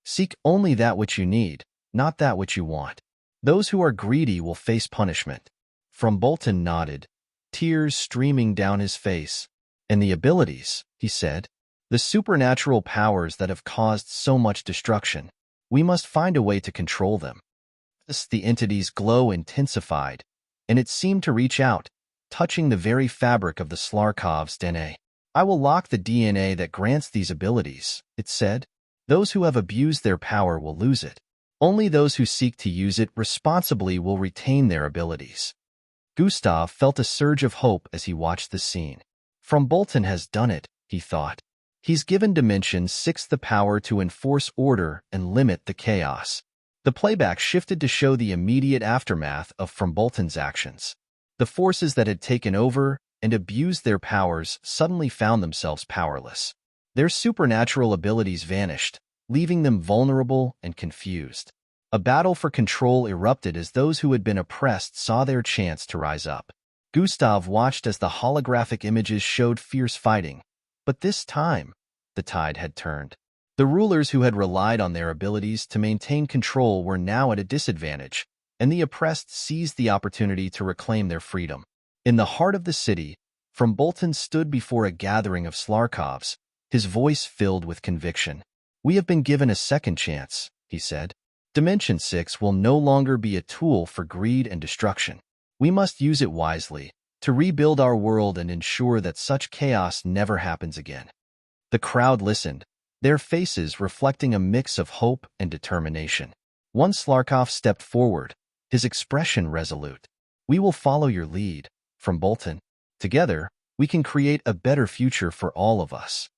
Seek only that which you need, not that which you want. Those who are greedy will face punishment. From Bolton nodded, tears streaming down his face. And the abilities, he said, the supernatural powers that have caused so much destruction. We must find a way to control them. Thus, the entity's glow intensified, and it seemed to reach out, touching the very fabric of the Slarkov's DNA. I will lock the DNA that grants these abilities, it said. Those who have abused their power will lose it. Only those who seek to use it responsibly will retain their abilities. Gustav felt a surge of hope as he watched the scene. From Bolton has done it, he thought. He's given Dimension 6 the power to enforce order and limit the chaos. The playback shifted to show the immediate aftermath of From Bolton's actions. The forces that had taken over and abused their powers suddenly found themselves powerless. Their supernatural abilities vanished, leaving them vulnerable and confused. A battle for control erupted as those who had been oppressed saw their chance to rise up. Gustav watched as the holographic images showed fierce fighting, but this time, the tide had turned. The rulers who had relied on their abilities to maintain control were now at a disadvantage, and the oppressed seized the opportunity to reclaim their freedom. In the heart of the city, From Bolton stood before a gathering of Slarkovs, his voice filled with conviction. We have been given a second chance, he said. Dimension 6 will no longer be a tool for greed and destruction. We must use it wisely, to rebuild our world and ensure that such chaos never happens again. The crowd listened, their faces reflecting a mix of hope and determination. One Slarkov stepped forward, his expression resolute. We will follow your lead, From Bolton. Together, we can create a better future for all of us.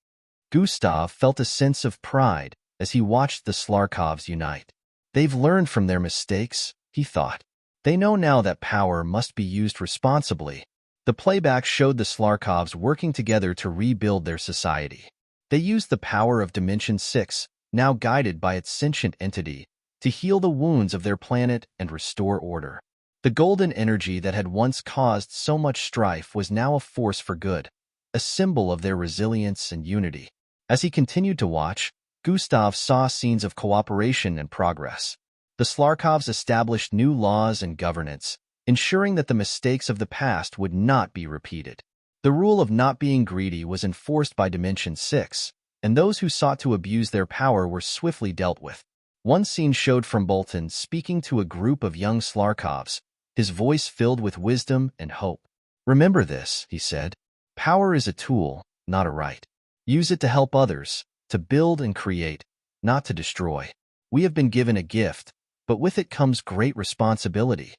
Gustav felt a sense of pride as he watched the Slarkovs unite. They've learned from their mistakes, he thought. They know now that power must be used responsibly. The playback showed the Slarkovs working together to rebuild their society. They used the power of Dimension 6, now guided by its sentient entity, to heal the wounds of their planet and restore order. The golden energy that had once caused so much strife was now a force for good, a symbol of their resilience and unity. As he continued to watch, Gustav saw scenes of cooperation and progress. The Slarkovs established new laws and governance, ensuring that the mistakes of the past would not be repeated. The rule of not being greedy was enforced by Dimension 6, and those who sought to abuse their power were swiftly dealt with. One scene showed From Bolton speaking to a group of young Slarkovs, his voice filled with wisdom and hope. Remember this, he said. Power is a tool, not a right. Use it to help others, to build and create, not to destroy. We have been given a gift, but with it comes great responsibility.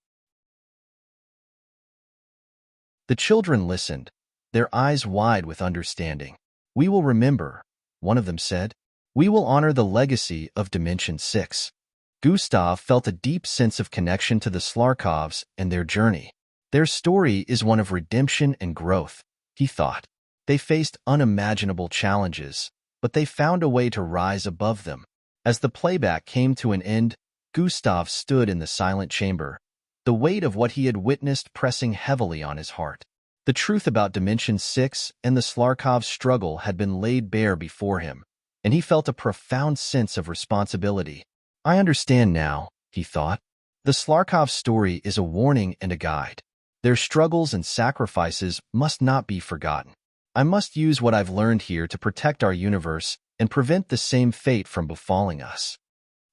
The children listened, their eyes wide with understanding. We will remember, one of them said. We will honor the legacy of Dimension 6. Gustav felt a deep sense of connection to the Slarkovs and their journey. Their story is one of redemption and growth, he thought. They faced unimaginable challenges, but they found a way to rise above them. As the playback came to an end, Gustav stood in the silent chamber, the weight of what he had witnessed pressing heavily on his heart. The truth about Dimension 6 and the Slarkov's struggle had been laid bare before him, and he felt a profound sense of responsibility. I understand now, he thought. The Slarkov story is a warning and a guide. Their struggles and sacrifices must not be forgotten. I must use what I've learned here to protect our universe and prevent the same fate from befalling us.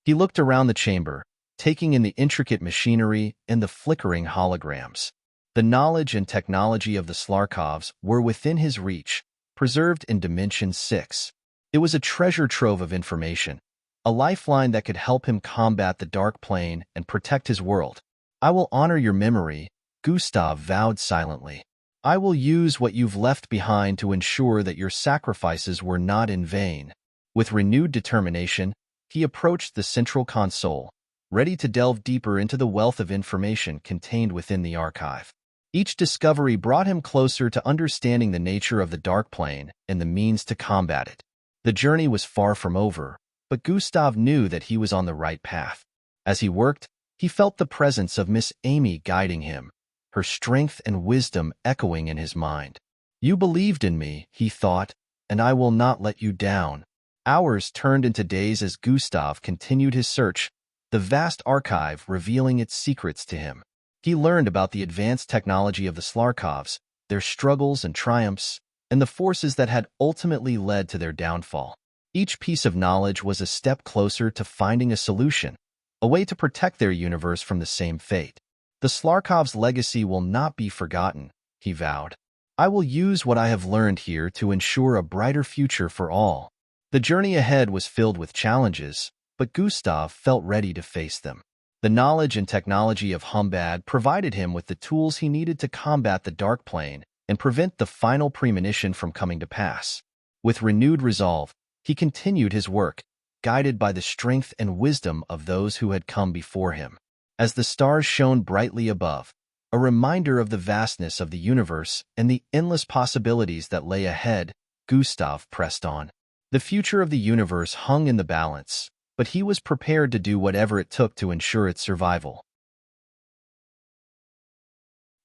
He looked around the chamber, taking in the intricate machinery and the flickering holograms. The knowledge and technology of the Slarkovs were within his reach, preserved in Dimension 6. It was a treasure trove of information, a lifeline that could help him combat the dark plane and protect his world. I will honor your memory, Gustav vowed silently. I will use what you've left behind to ensure that your sacrifices were not in vain. With renewed determination, he approached the central console, ready to delve deeper into the wealth of information contained within the archive. Each discovery brought him closer to understanding the nature of the dark plane and the means to combat it. The journey was far from over, but Gustav knew that he was on the right path. As he worked, he felt the presence of Miss Amy guiding him, her strength and wisdom echoing in his mind. You believed in me, he thought, and I will not let you down. Hours turned into days as Gustav continued his search, the vast archive revealing its secrets to him. He learned about the advanced technology of the Slarkovs, their struggles and triumphs, and the forces that had ultimately led to their downfall. Each piece of knowledge was a step closer to finding a solution, a way to protect their universe from the same fate. The Slarkovs' legacy will not be forgotten, he vowed. I will use what I have learned here to ensure a brighter future for all. The journey ahead was filled with challenges, but Gustav felt ready to face them. The knowledge and technology of Humbad provided him with the tools he needed to combat the dark plane and prevent the final premonition from coming to pass. With renewed resolve, he continued his work, guided by the strength and wisdom of those who had come before him. As the stars shone brightly above, a reminder of the vastness of the universe and the endless possibilities that lay ahead, Gustav pressed on. The future of the universe hung in the balance, but he was prepared to do whatever it took to ensure its survival.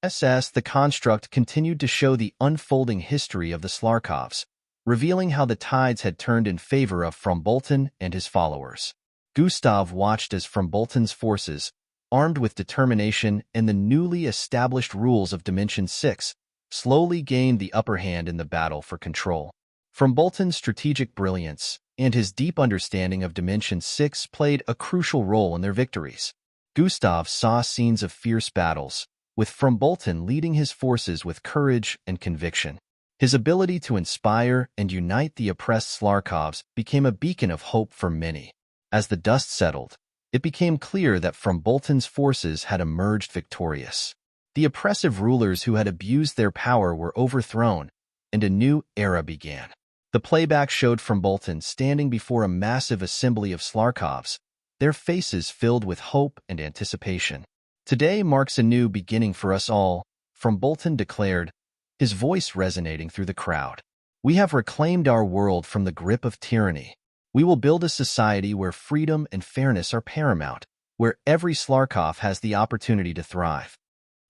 The construct continued to show the unfolding history of the Slarkovs, revealing how the tides had turned in favor of Frombolton and his followers. Gustav watched as Frombolton's forces, armed with determination and the newly established rules of Dimension 6, slowly gained the upper hand in the battle for control. Frombolton's strategic brilliance and his deep understanding of Dimension 6 played a crucial role in their victories. Gustav saw scenes of fierce battles, with Frombolton leading his forces with courage and conviction. His ability to inspire and unite the oppressed Slarkovs became a beacon of hope for many. As the dust settled, it became clear that Frombolton's forces had emerged victorious. The oppressive rulers who had abused their power were overthrown, and a new era began. The playback showed Frombolton standing before a massive assembly of Slarkovs, their faces filled with hope and anticipation. Today marks a new beginning for us all, Frombolton declared, his voice resonating through the crowd. We have reclaimed our world from the grip of tyranny. We will build a society where freedom and fairness are paramount, where every Slarkov has the opportunity to thrive.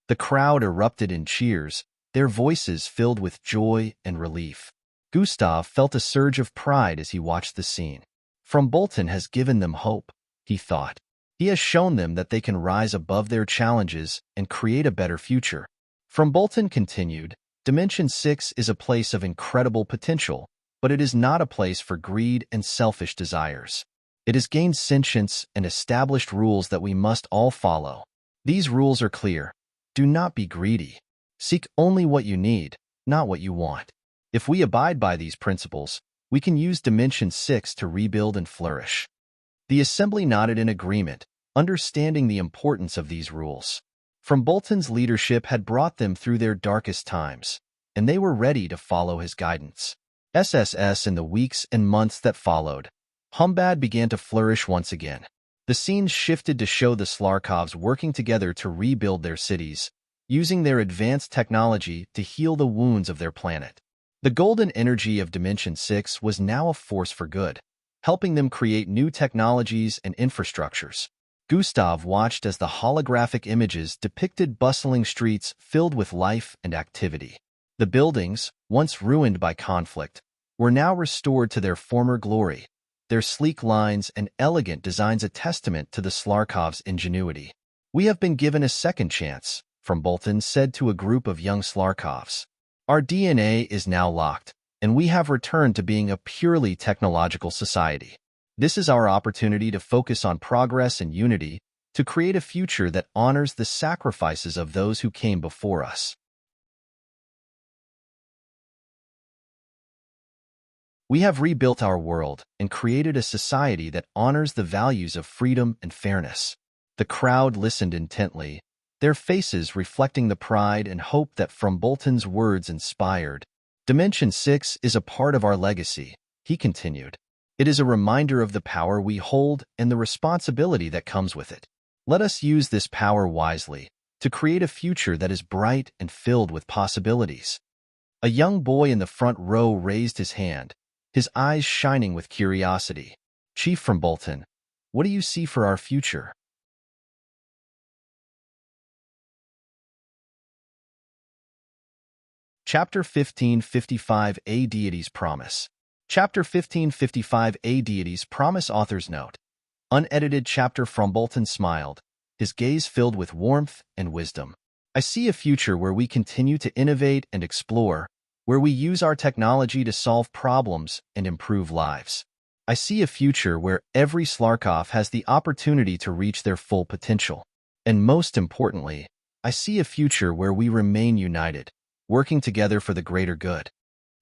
The crowd erupted in cheers, their voices filled with joy and relief. Gustav felt a surge of pride as he watched the scene. Frombolton has given them hope, he thought. He has shown them that they can rise above their challenges and create a better future. Frombolton continued, Dimension 6 is a place of incredible potential, but it is not a place for greed and selfish desires. It has gained sentience and established rules that we must all follow. These rules are clear. Do not be greedy. Seek only what you need, not what you want. If we abide by these principles, we can use Dimension 6 to rebuild and flourish. The assembly nodded in agreement, understanding the importance of these rules. Frombolton's leadership had brought them through their darkest times, and they were ready to follow his guidance. In the weeks and months that followed, Humbad began to flourish once again. The scenes shifted to show the Slarkovs working together to rebuild their cities, using their advanced technology to heal the wounds of their planet. The golden energy of Dimension 6 was now a force for good, helping them create new technologies and infrastructures. Gustav watched as the holographic images depicted bustling streets filled with life and activity. The buildings, once ruined by conflict, were now restored to their former glory, their sleek lines and elegant designs a testament to the Slarkov's ingenuity. "We have been given a second chance," From Bolton said to a group of young Slarkovs. "Our DNA is now locked, and we have returned to being a purely technological society. This is our opportunity to focus on progress and unity, to create a future that honors the sacrifices of those who came before us." "We have rebuilt our world and created a society that honors the values of freedom and fairness." The crowd listened intently, their faces reflecting the pride and hope that From Bolton's words inspired. "Dimension 6 is a part of our legacy," he continued. "It is a reminder of the power we hold and the responsibility that comes with it. Let us use this power wisely to create a future that is bright and filled with possibilities." A young boy in the front row raised his hand, his eyes shining with curiosity. "Chief From Bolton, what do you see for our future?" Chapter 1555 A Deity's Promise. Chapter 1555 A Deity's Promise. Author's Note. Unedited chapter. From Bolton smiled, his gaze filled with warmth and wisdom. "I see a future where we continue to innovate and explore, where we use our technology to solve problems and improve lives. I see a future where every Slarkov has the opportunity to reach their full potential. And most importantly, I see a future where we remain united, working together for the greater good."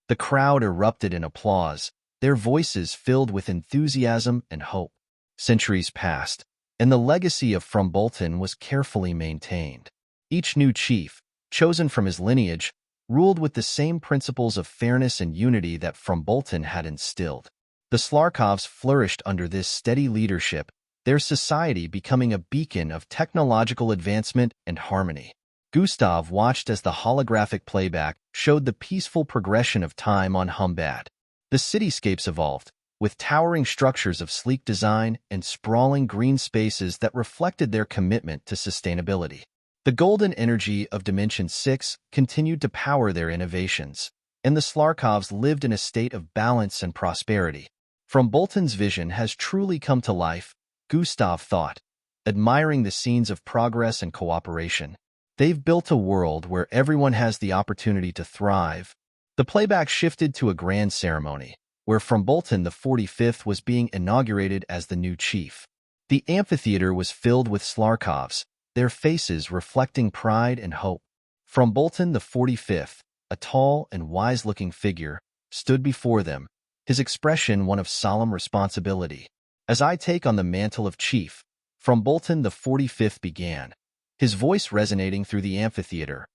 The crowd erupted in applause, their voices filled with enthusiasm and hope. Centuries passed, and the legacy of From Bolton was carefully maintained. Each new chief, chosen from his lineage, ruled with the same principles of fairness and unity that From Bolton had instilled. The Slarkovs flourished under this steady leadership, their society becoming a beacon of technological advancement and harmony. Gustav watched as the holographic playback showed the peaceful progression of time on Humbad. The cityscapes evolved, with towering structures of sleek design and sprawling green spaces that reflected their commitment to sustainability. The golden energy of Dimension 6 continued to power their innovations, and the Slarkovs lived in a state of balance and prosperity. From Bolton's vision has truly come to life, Gustav thought, admiring the scenes of progress and cooperation. They've built a world where everyone has the opportunity to thrive. The playback shifted to a grand ceremony, where From Bolton the 45th was being inaugurated as the new chief. The amphitheater was filled with Slarkovs, their faces reflecting pride and hope. From Bolton the 45th, a tall and wise-looking figure, stood before them, his expression one of solemn responsibility. "As I take on the mantle of chief," From Bolton the 45th began, his voice resonating through the amphitheater,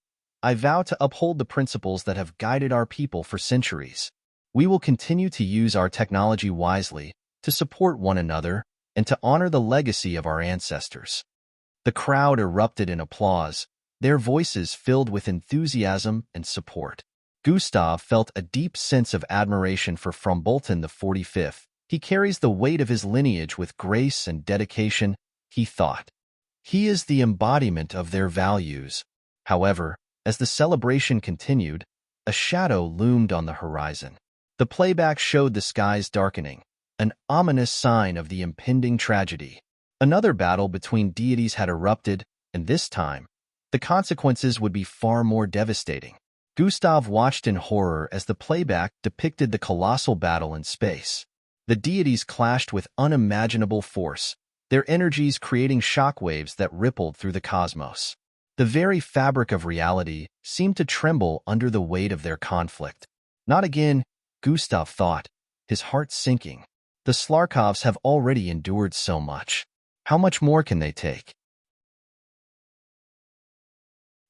"I vow to uphold the principles that have guided our people for centuries. We will continue to use our technology wisely, to support one another, and to honor the legacy of our ancestors." The crowd erupted in applause, their voices filled with enthusiasm and support. Gustav felt a deep sense of admiration for From Bolton the 45th. He carries the weight of his lineage with grace and dedication, he thought. He is the embodiment of their values. However, as the celebration continued, a shadow loomed on the horizon. The playback showed the skies darkening, an ominous sign of the impending tragedy. Another battle between deities had erupted, and this time, the consequences would be far more devastating. Gustav watched in horror as the playback depicted the colossal battle in space. The deities clashed with unimaginable force, their energies creating shockwaves that rippled through the cosmos. The very fabric of reality seemed to tremble under the weight of their conflict. Not again, Gustav thought, his heart sinking. The Slarkovs have already endured so much. How much more can they take?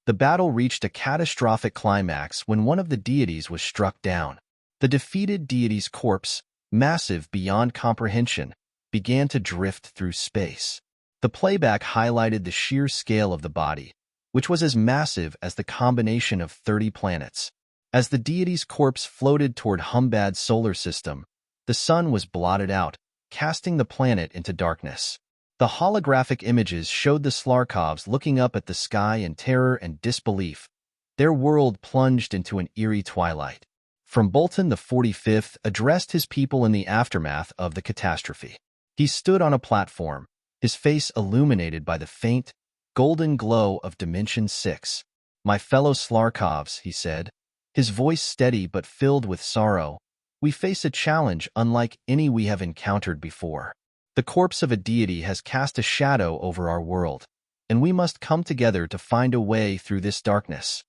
The battle reached a catastrophic climax when one of the deities was struck down. The defeated deity's corpse, massive beyond comprehension, began to drift through space. The playback highlighted the sheer scale of the body, which was as massive as the combination of 30 planets. As the deity's corpse floated toward Humbad's solar system, the sun was blotted out, casting the planet into darkness. The holographic images showed the Slarkovs looking up at the sky in terror and disbelief. Their world plunged into an eerie twilight. From Bolton the 45th addressed his people in the aftermath of the catastrophe. He stood on a platform, his face illuminated by the faint, golden glow of Dimension 6. "My fellow Slarkovs," he said, his voice steady but filled with sorrow, "we face a challenge unlike any we have encountered before. The corpse of a deity has cast a shadow over our world, and we must come together to find a way through this darkness."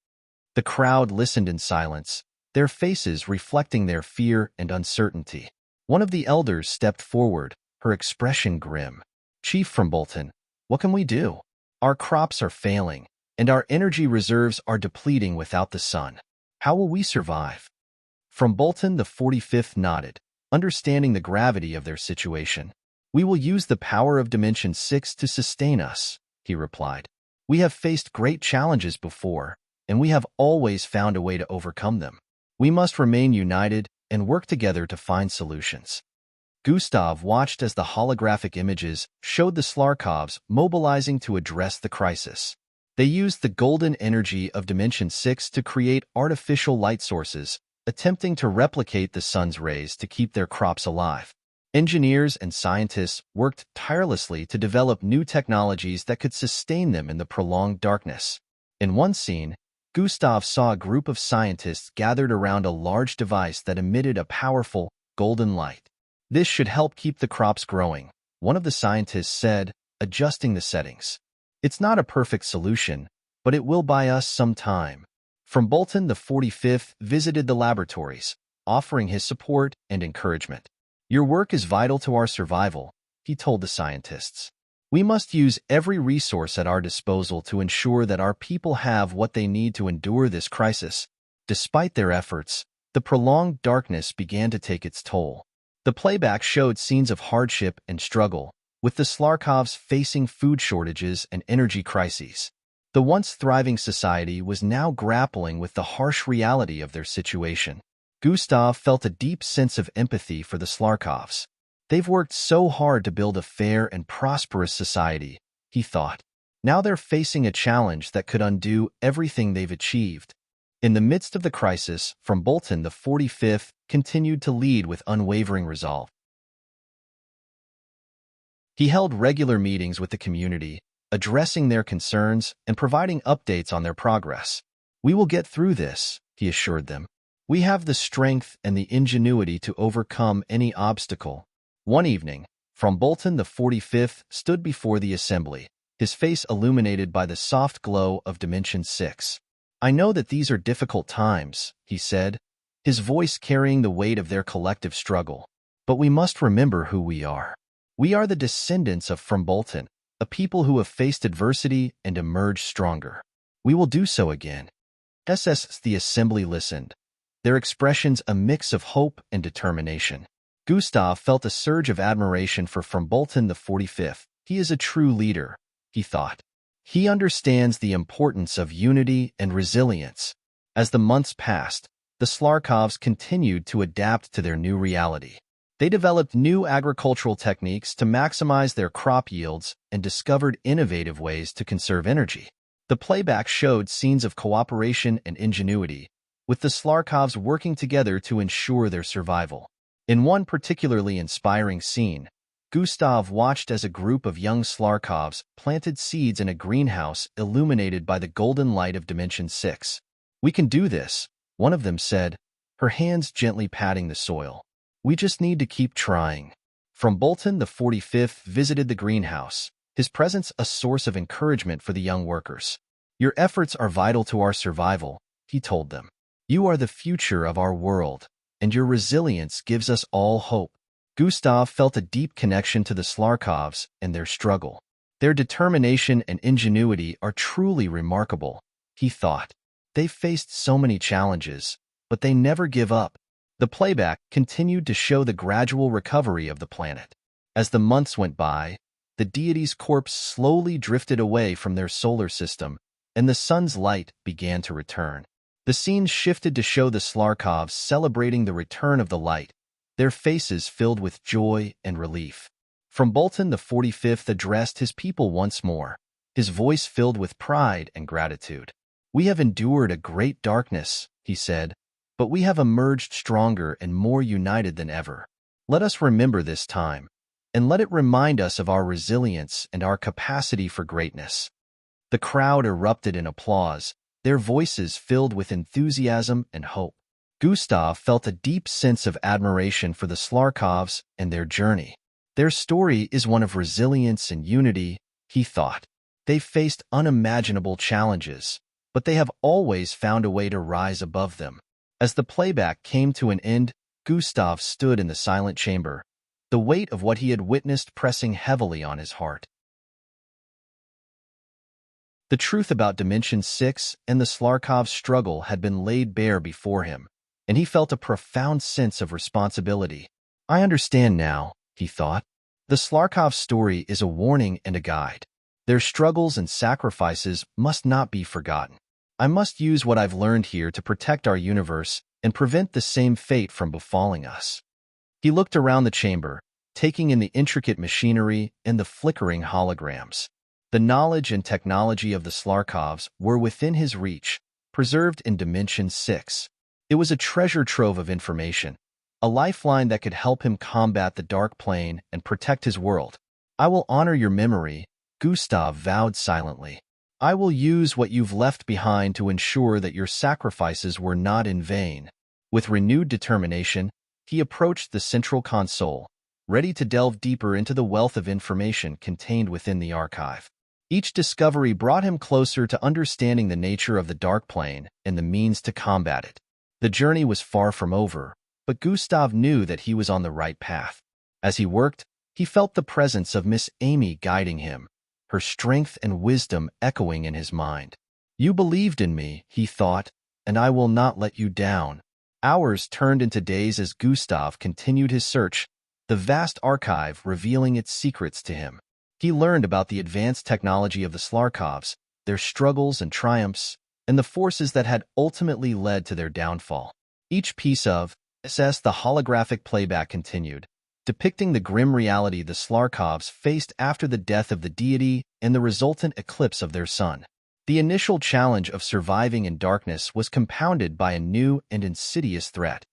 The crowd listened in silence, their faces reflecting their fear and uncertainty. One of the elders stepped forward, her expression grim. "Chief from Bolton, what can we do? Our crops are failing, and our energy reserves are depleting without the sun. How will we survive?" From Bolton the 45th nodded, understanding the gravity of their situation. "We will use the power of Dimension 6 to sustain us," he replied. "We have faced great challenges before, and we have always found a way to overcome them. We must remain united and work together to find solutions." Gustav watched as the holographic images showed the Slarkovs mobilizing to address the crisis. They used the golden energy of Dimension 6 to create artificial light sources, attempting to replicate the sun's rays to keep their crops alive. Engineers and scientists worked tirelessly to develop new technologies that could sustain them in the prolonged darkness. In one scene, Gustav saw a group of scientists gathered around a large device that emitted a powerful, golden light. "This should help keep the crops growing," one of the scientists said, adjusting the settings. "It's not a perfect solution, but it will buy us some time." From Bolton the 45th visited the laboratories, offering his support and encouragement. "Your work is vital to our survival," he told the scientists. "We must use every resource at our disposal to ensure that our people have what they need to endure this crisis." Despite their efforts, the prolonged darkness began to take its toll. The playback showed scenes of hardship and struggle, with the Slarkovs facing food shortages and energy crises. The once thriving society was now grappling with the harsh reality of their situation. Gustav felt a deep sense of empathy for the Slarkovs. "They've worked so hard to build a fair and prosperous society," he thought. "Now they're facing a challenge that could undo everything they've achieved." In the midst of the crisis, from Bolton the 45th continued to lead with unwavering resolve. He held regular meetings with the community, addressing their concerns and providing updates on their progress. "We will get through this," he assured them. "We have the strength and the ingenuity to overcome any obstacle." One evening, from Bolton the 45th stood before the assembly, his face illuminated by the soft glow of Dimension 6. "I know that these are difficult times," he said, his voice carrying the weight of their collective struggle. "But we must remember who we are. We are the descendants of From Bolton, a people who have faced adversity and emerged stronger. We will do so again." The assembly listened, their expressions a mix of hope and determination. Gustav felt a surge of admiration for From Bolton the 45th. "He is a true leader," he thought. "He understands the importance of unity and resilience." As the months passed, the Slarkovs continued to adapt to their new reality. They developed new agricultural techniques to maximize their crop yields and discovered innovative ways to conserve energy. The playback showed scenes of cooperation and ingenuity, with the Slarkovs working together to ensure their survival. In one particularly inspiring scene, Gustav watched as a group of young Slarkovs planted seeds in a greenhouse illuminated by the golden light of Dimension 6. "We can do this," one of them said, her hands gently patting the soil. "We just need to keep trying." From Bolton the 45th visited the greenhouse, his presence a source of encouragement for the young workers. "Your efforts are vital to our survival," he told them. "You are the future of our world, and your resilience gives us all hope." Gustav felt a deep connection to the Slarkovs and their struggle. "Their determination and ingenuity are truly remarkable," he thought. "They've faced so many challenges, but they never give up." The playback continued to show the gradual recovery of the planet. As the months went by, the deity's corpse slowly drifted away from their solar system, and the sun's light began to return. The scene shifted to show the Slarkovs celebrating the return of the light, their faces filled with joy and relief. From Bolton, the 45th addressed his people once more, his voice filled with pride and gratitude. "We have endured a great darkness," he said, "but we have emerged stronger and more united than ever. Let us remember this time, and let it remind us of our resilience and our capacity for greatness." The crowd erupted in applause, their voices filled with enthusiasm and hope. Gustav felt a deep sense of admiration for the Slarkovs and their journey. Their story is one of resilience and unity, he thought. They've faced unimaginable challenges, but they have always found a way to rise above them. As the playback came to an end, Gustav stood in the silent chamber, the weight of what he had witnessed pressing heavily on his heart. The truth about Dimension 6 and the Slarkov's struggle had been laid bare before him, and he felt a profound sense of responsibility. "I understand now," he thought. "The Slarkov story is a warning and a guide. Their struggles and sacrifices must not be forgotten. I must use what I've learned here to protect our universe and prevent the same fate from befalling us." He looked around the chamber, taking in the intricate machinery and the flickering holograms. The knowledge and technology of the Slarkovs were within his reach, preserved in Dimension 6. It was a treasure trove of information, a lifeline that could help him combat the Dark Plane and protect his world. "I will honor your memory," Gustav vowed silently. "I will use what you've left behind to ensure that your sacrifices were not in vain." With renewed determination, he approached the central console, ready to delve deeper into the wealth of information contained within the archive. Each discovery brought him closer to understanding the nature of the Dark Plane and the means to combat it. The journey was far from over, but Gustav knew that he was on the right path. As he worked, he felt the presence of Miss Amy guiding him, her strength and wisdom echoing in his mind. "You believed in me," he thought, "and I will not let you down." Hours turned into days as Gustav continued his search, the vast archive revealing its secrets to him. He learned about the advanced technology of the Slarkovs, their struggles and triumphs, and the forces that had ultimately led to their downfall. Each piece of SS the holographic playback continued, depicting the grim reality the Slarkovs faced after the death of the deity and the resultant eclipse of their sun. The initial challenge of surviving in darkness was compounded by a new and insidious threat: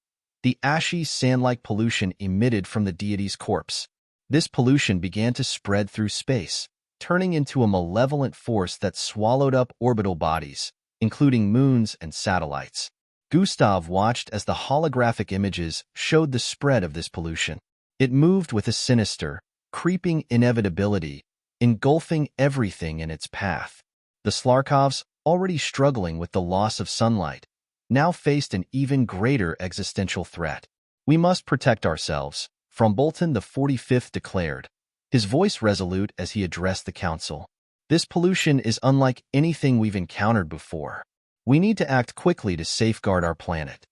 the ashy, sand-like pollution emitted from the deity's corpse. This pollution began to spread through space, turning into a malevolent force that swallowed up orbital bodies, including moons and satellites. Gustav watched as the holographic images showed the spread of this pollution. It moved with a sinister, creeping inevitability, engulfing everything in its path. The Slarkovs, already struggling with the loss of sunlight, now faced an even greater existential threat. "We must protect ourselves," From Bolton the 45th declared, his voice resolute as he addressed the council. "This pollution is unlike anything we've encountered before. We need to act quickly to safeguard our planet."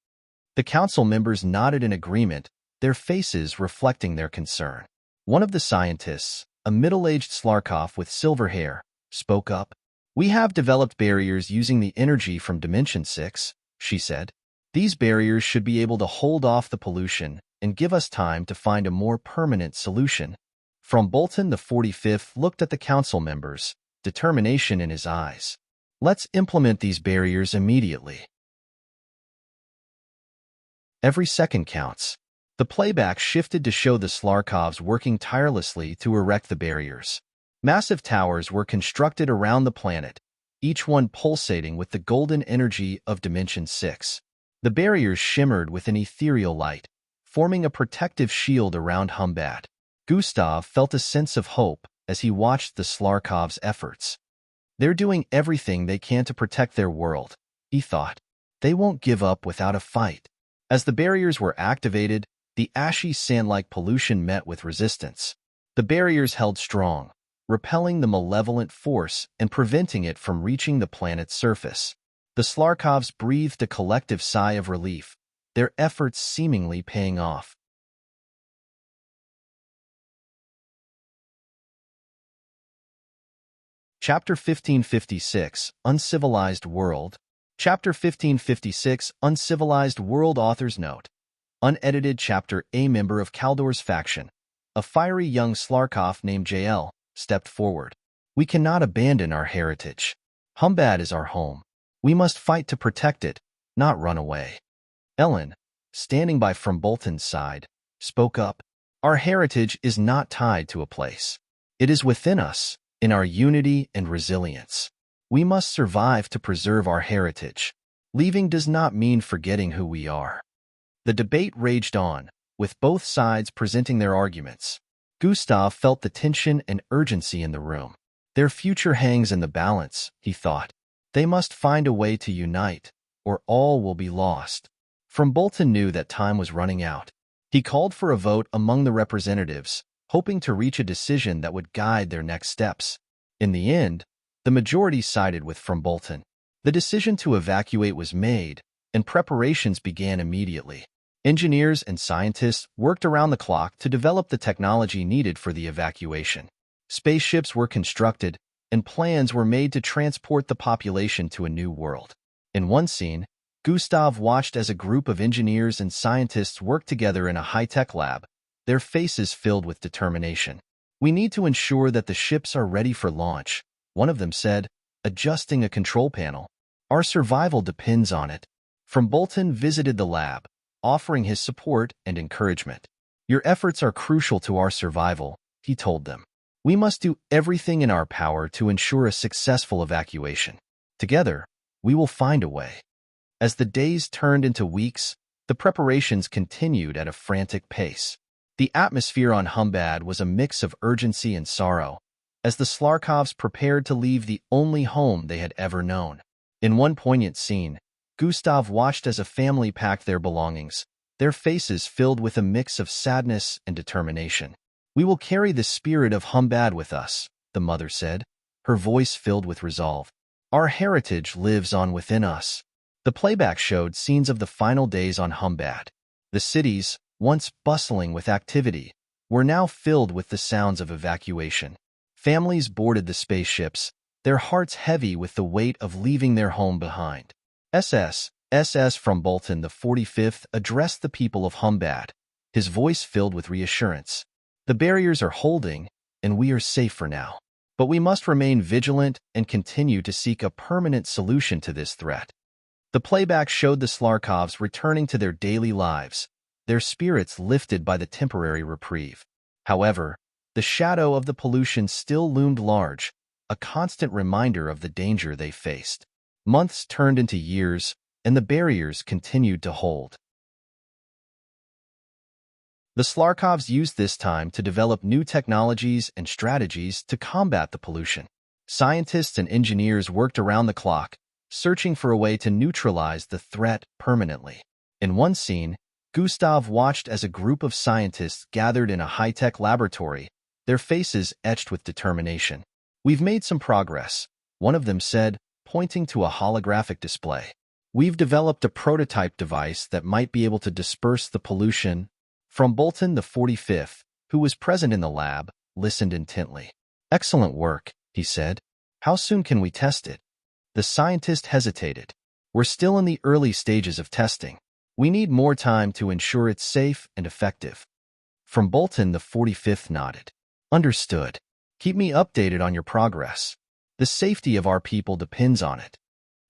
The council members nodded in agreement, their faces reflecting their concern. One of the scientists, a middle-aged Slarkov with silver hair, spoke up. "We have developed barriers using the energy from Dimension 6, she said. "These barriers should be able to hold off the pollution and give us time to find a more permanent solution." From Bolton the 45th looked at the council members, determination in his eyes. "Let's implement these barriers immediately." Every second counts. The playback shifted to show the Slarkovs working tirelessly to erect the barriers. Massive towers were constructed around the planet, each one pulsating with the golden energy of Dimension 6. The barriers shimmered with an ethereal light, forming a protective shield around Humbat. Gustav felt a sense of hope as he watched the Slarkovs' efforts. "They're doing everything they can to protect their world," he thought. "They won't give up without a fight." As the barriers were activated, the ashy sand-like pollution met with resistance. The barriers held strong, repelling the malevolent force and preventing it from reaching the planet's surface. The Slarkovs breathed a collective sigh of relief, their efforts seemingly paying off. Chapter 1556, Uncivilized World. Chapter 1556, Uncivilized World. Author's Note. Unedited chapter. A member of Kaldor's faction, a fiery young Slarkov named JL, stepped forward. We cannot abandon our heritage. Humbad is our home. We must fight to protect it, not run away. Ellen, standing by from Bolton's side, spoke up. Our heritage is not tied to a place. It is within us, in our unity and resilience. We must survive to preserve our heritage. Leaving does not mean forgetting who we are. The debate raged on, with both sides presenting their arguments. Gustav felt the tension and urgency in the room. Their future hangs in the balance, he thought. They must find a way to unite, or all will be lost. From Bolton knew that time was running out. He called for a vote among the representatives, hoping to reach a decision that would guide their next steps. In the end, the majority sided with From Bolton. The decision to evacuate was made, and preparations began immediately. Engineers and scientists worked around the clock to develop the technology needed for the evacuation. Spaceships were constructed, and plans were made to transport the population to a new world. In one scene, Gustav watched as a group of engineers and scientists worked together in a high-tech lab, their faces filled with determination. We need to ensure that the ships are ready for launch, one of them said, adjusting a control panel. Our survival depends on it. From Bolton visited the lab, offering his support and encouragement. Your efforts are crucial to our survival, he told them. We must do everything in our power to ensure a successful evacuation. Together, we will find a way. As the days turned into weeks, the preparations continued at a frantic pace. The atmosphere on Humbad was a mix of urgency and sorrow, as the Slarkovs prepared to leave the only home they had ever known. In one poignant scene, Gustav watched as a family packed their belongings, their faces filled with a mix of sadness and determination. We will carry the spirit of Humbad with us, the mother said, her voice filled with resolve. Our heritage lives on within us. The playback showed scenes of the final days on Humbad. The cities, once bustling with activity, were now filled with the sounds of evacuation. Families boarded the spaceships, their hearts heavy with the weight of leaving their home behind. SS From Bolton the 45th addressed the people of Humbad, his voice filled with reassurance. The barriers are holding, and we are safe for now. But we must remain vigilant and continue to seek a permanent solution to this threat. The playback showed the Slarkovs returning to their daily lives, their spirits lifted by the temporary reprieve. However, the shadow of the pollution still loomed large, a constant reminder of the danger they faced. Months turned into years, and the barriers continued to hold. The Slarkovs used this time to develop new technologies and strategies to combat the pollution. Scientists and engineers worked around the clock, searching for a way to neutralize the threat permanently. In one scene, Gustav watched as a group of scientists gathered in a high-tech laboratory, their faces etched with determination. We've made some progress, one of them said, pointing to a holographic display. We've developed a prototype device that might be able to disperse the pollution. From Bolton the 45th, who was present in the lab, listened intently. Excellent work, he said. How soon can we test it? The scientist hesitated. We're still in the early stages of testing. We need more time to ensure it's safe and effective. From Bolton the 45th nodded. Understood. Keep me updated on your progress. The safety of our people depends on it.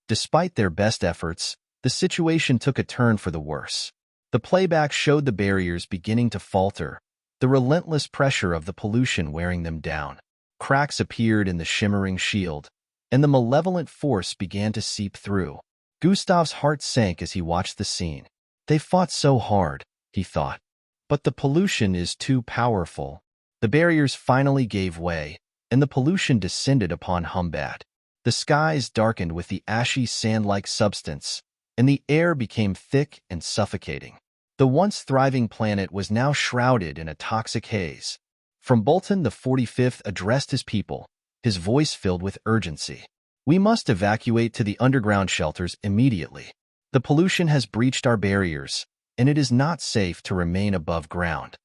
Despite their best efforts, the situation took a turn for the worse. The playback showed the barriers beginning to falter, the relentless pressure of the pollution wearing them down. Cracks appeared in the shimmering shield, and the malevolent force began to seep through. Gustav's heart sank as he watched the scene. They fought so hard, he thought. But the pollution is too powerful. The barriers finally gave way, and the pollution descended upon Humbad. The skies darkened with the ashy sand-like substance, and the air became thick and suffocating. The once thriving planet was now shrouded in a toxic haze. From Bolton the 45th addressed his people, his voice filled with urgency. We must evacuate to the underground shelters immediately. The pollution has breached our barriers, and it is not safe to remain above ground.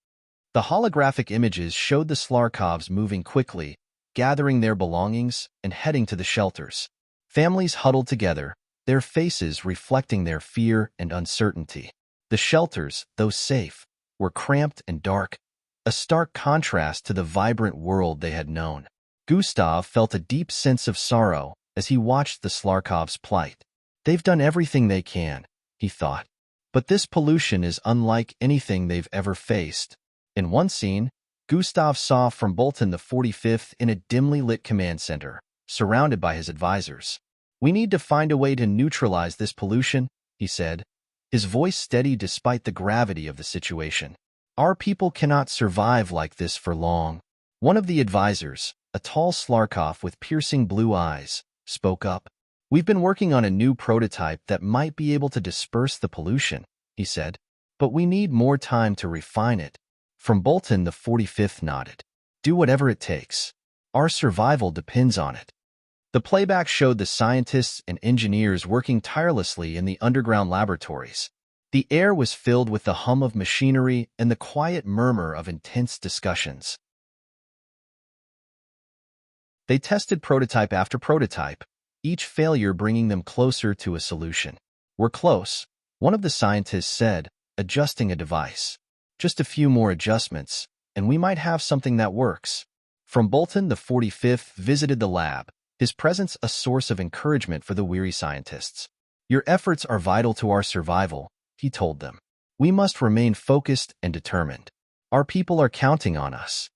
The holographic images showed the Slarkovs moving quickly, gathering their belongings and heading to the shelters. Families huddled together, their faces reflecting their fear and uncertainty. The shelters, though safe, were cramped and dark, a stark contrast to the vibrant world they had known. Gustav felt a deep sense of sorrow as he watched the Slarkovs' plight. They've done everything they can, he thought. But this pollution is unlike anything they've ever faced. In one scene, Gustav saw from Bolton the 45th in a dimly lit command center, surrounded by his advisors. "We need to find a way to neutralize this pollution," he said, his voice steady despite the gravity of the situation. "Our people cannot survive like this for long." One of the advisors, a tall Slarkov with piercing blue eyes, spoke up. "We've been working on a new prototype that might be able to disperse the pollution," he said, "but we need more time to refine it." From Bolton the 45th nodded. "Do whatever it takes. Our survival depends on it." The playback showed the scientists and engineers working tirelessly in the underground laboratories. The air was filled with the hum of machinery and the quiet murmur of intense discussions. They tested prototype after prototype, each failure bringing them closer to a solution. "We're close," one of the scientists said, adjusting a device. "Just a few more adjustments, and we might have something that works." From Bolton the 45th visited the lab, his presence a source of encouragement for the weary scientists. "Your efforts are vital to our survival," he told them. "We must remain focused and determined. Our people are counting on us."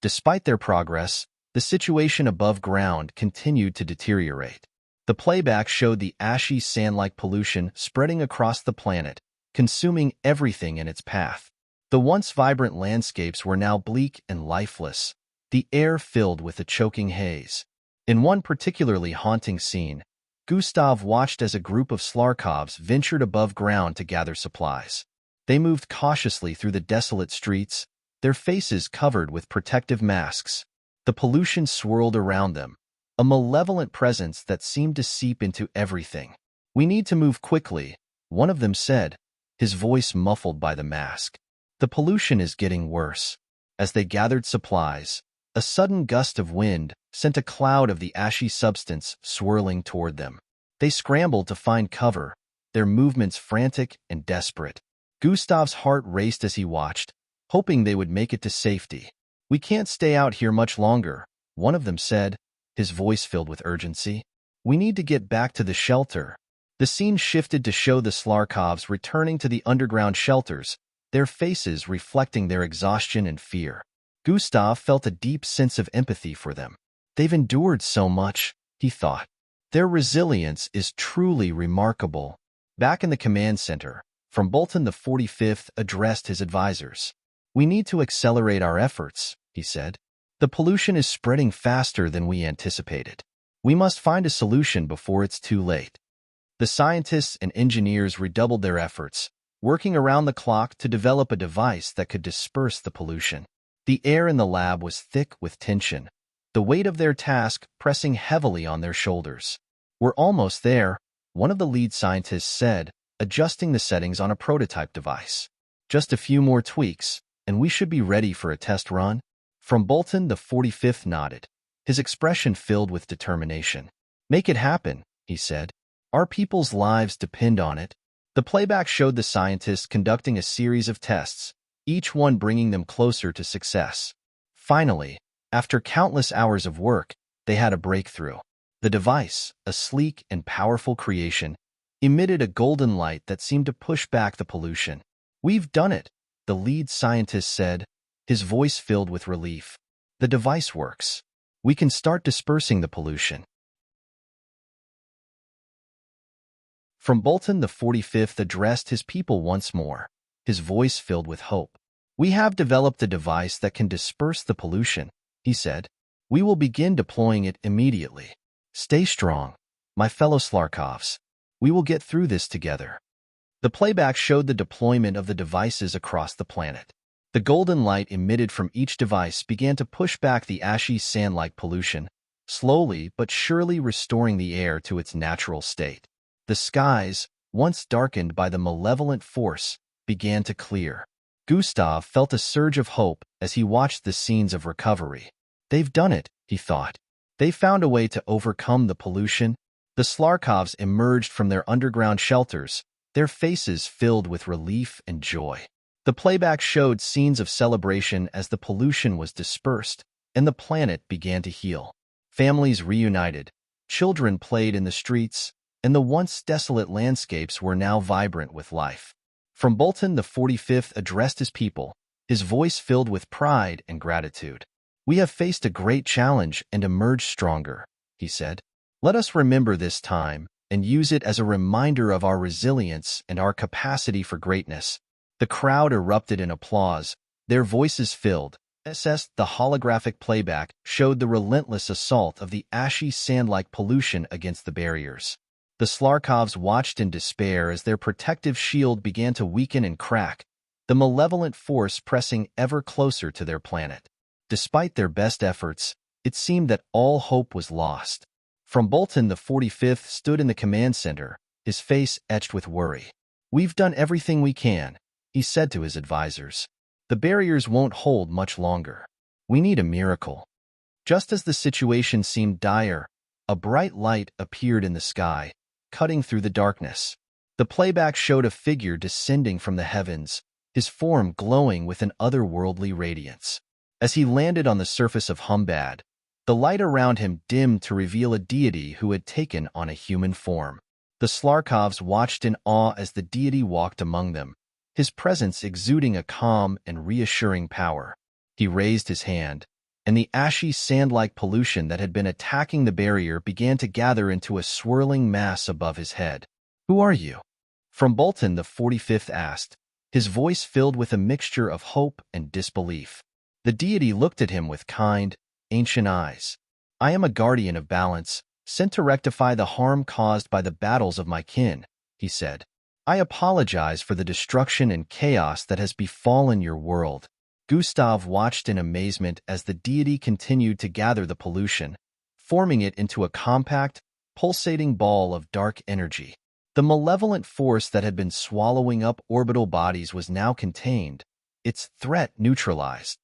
Despite their progress, the situation above ground continued to deteriorate. The playback showed the ashy sand-like pollution spreading across the planet, consuming everything in its path. The once vibrant landscapes were now bleak and lifeless, the air filled with a choking haze. In one particularly haunting scene, Gustav watched as a group of Slarkovs ventured above ground to gather supplies. They moved cautiously through the desolate streets, their faces covered with protective masks. The pollution swirled around them, a malevolent presence that seemed to seep into everything. "We need to move quickly," one of them said, his voice muffled by the mask. "The pollution is getting worse." As they gathered supplies, a sudden gust of wind sent a cloud of the ashy substance swirling toward them. They scrambled to find cover, their movements frantic and desperate. Gustav's heart raced as he watched, hoping they would make it to safety. "We can't stay out here much longer," one of them said, his voice filled with urgency. "We need to get back to the shelter." The scene shifted to show the Slarkovs returning to the underground shelters, their faces reflecting their exhaustion and fear. Gustav felt a deep sense of empathy for them. "They've endured so much," he thought. "Their resilience is truly remarkable." Back in the command center, From Bolton the 45th addressed his advisors. "We need to accelerate our efforts," he said. "The pollution is spreading faster than we anticipated. We must find a solution before it's too late." The scientists and engineers redoubled their efforts, working around the clock to develop a device that could disperse the pollution. The air in the lab was thick with tension, the weight of their task pressing heavily on their shoulders. "We're almost there," one of the lead scientists said, adjusting the settings on a prototype device. "Just a few more tweaks, and we should be ready for a test run." From Bolton, the 45th nodded, his expression filled with determination. "Make it happen," he said. "Our people's lives depend on it." The playback showed the scientists conducting a series of tests, each one bringing them closer to success. Finally, after countless hours of work, they had a breakthrough. The device, a sleek and powerful creation, emitted a golden light that seemed to push back the pollution. "We've done it," the lead scientist said, his voice filled with relief. "The device works. We can start dispersing the pollution." From Bolton, the 45th addressed his people once more, his voice filled with hope. "We have developed a device that can disperse the pollution," he said. "We will begin deploying it immediately. Stay strong, my fellow Slarkovs. We will get through this together." The playback showed the deployment of the devices across the planet. The golden light emitted from each device began to push back the ashy sand-like pollution, slowly but surely restoring the air to its natural state. The skies, once darkened by the malevolent force, began to clear. Gustav felt a surge of hope as he watched the scenes of recovery. They've done it, he thought. They found a way to overcome the pollution. The Slarkovs emerged from their underground shelters, their faces filled with relief and joy. The playback showed scenes of celebration as the pollution was dispersed and the planet began to heal. Families reunited, children played in the streets, and the once desolate landscapes were now vibrant with life. From Bolton, the 45th addressed his people, his voice filled with pride and gratitude. "We have faced a great challenge and emerged stronger," he said. "Let us remember this time and use it as a reminder of our resilience and our capacity for greatness." The crowd erupted in applause, their voices filled. The holographic playback showed the relentless assault of the ashy sand-like pollution against the barriers. The Slarkovs watched in despair as their protective shield began to weaken and crack, the malevolent force pressing ever closer to their planet. Despite their best efforts, it seemed that all hope was lost. From Bolton, the 45th stood in the command center, his face etched with worry. "We've done everything we can," he said to his advisors. "The barriers won't hold much longer. We need a miracle." Just as the situation seemed dire, a bright light appeared in the sky, cutting through the darkness. The playback showed a figure descending from the heavens, his form glowing with an otherworldly radiance. As he landed on the surface of Humbad, the light around him dimmed to reveal a deity who had taken on a human form. The Slarkovs watched in awe as the deity walked among them, his presence exuding a calm and reassuring power. He raised his hand, and the ashy sand-like pollution that had been attacking the barrier began to gather into a swirling mass above his head. "Who are you?" From Bolton, the 45th asked, his voice filled with a mixture of hope and disbelief. The deity looked at him with kind, ancient eyes. "I am a guardian of balance, sent to rectify the harm caused by the battles of my kin," he said. "I apologize for the destruction and chaos that has befallen your world." Gustav watched in amazement as the deity continued to gather the pollution, forming it into a compact, pulsating ball of dark energy. The malevolent force that had been swallowing up orbital bodies was now contained, its threat neutralized.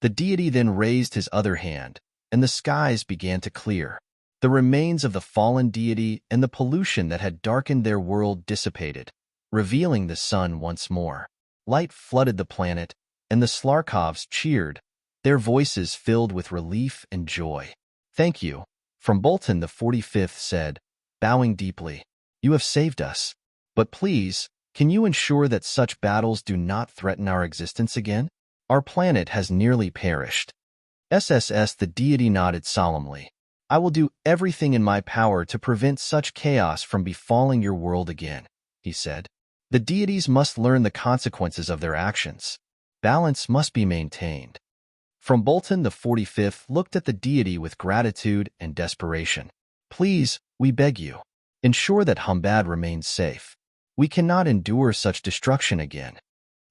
The deity then raised his other hand, and the skies began to clear. The remains of the fallen deity and the pollution that had darkened their world dissipated, revealing the sun once more. Light flooded the planet, and the Slarkovs cheered, their voices filled with relief and joy. "Thank you," From Bolton, the 45th said, bowing deeply. "You have saved us. But please, can you ensure that such battles do not threaten our existence again? Our planet has nearly perished." The deity nodded solemnly. "I will do everything in my power to prevent such chaos from befalling your world again," he said. "The deities must learn the consequences of their actions. Balance must be maintained." From Bolton, the 45th looked at the deity with gratitude and desperation. "Please, we beg you, ensure that Humbad remains safe. We cannot endure such destruction again."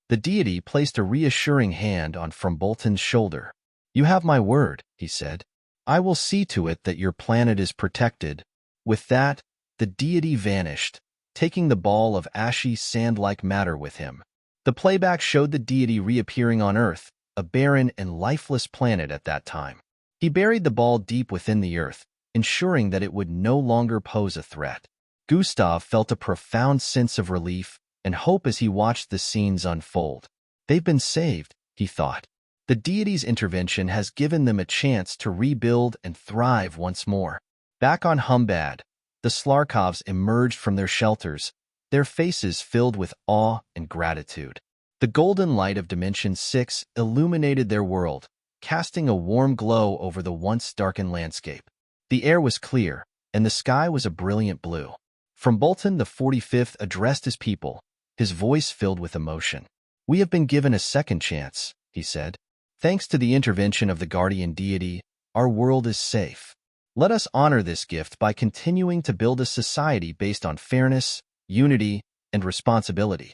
The deity placed a reassuring hand on From Bolton's shoulder. "You have my word," he said. "I will see to it that your planet is protected." With that, the deity vanished, taking the ball of ashy sand-like matter with him. The playback showed the deity reappearing on Earth, a barren and lifeless planet at that time. He buried the ball deep within the Earth, ensuring that it would no longer pose a threat. Gustav felt a profound sense of relief and hope as he watched the scenes unfold. "They've been saved," he thought. "The deity's intervention has given them a chance to rebuild and thrive once more." Back on Humbad, the Slarkovs emerged from their shelters, their faces filled with awe and gratitude. The golden light of Dimension 6 illuminated their world, casting a warm glow over the once darkened landscape. The air was clear, and the sky was a brilliant blue. From Bolton, the 45th addressed his people, his voice filled with emotion. "We have been given a second chance," he said. "Thanks to the intervention of the guardian deity, our world is safe. Let us honor this gift by continuing to build a society based on fairness, unity, and responsibility."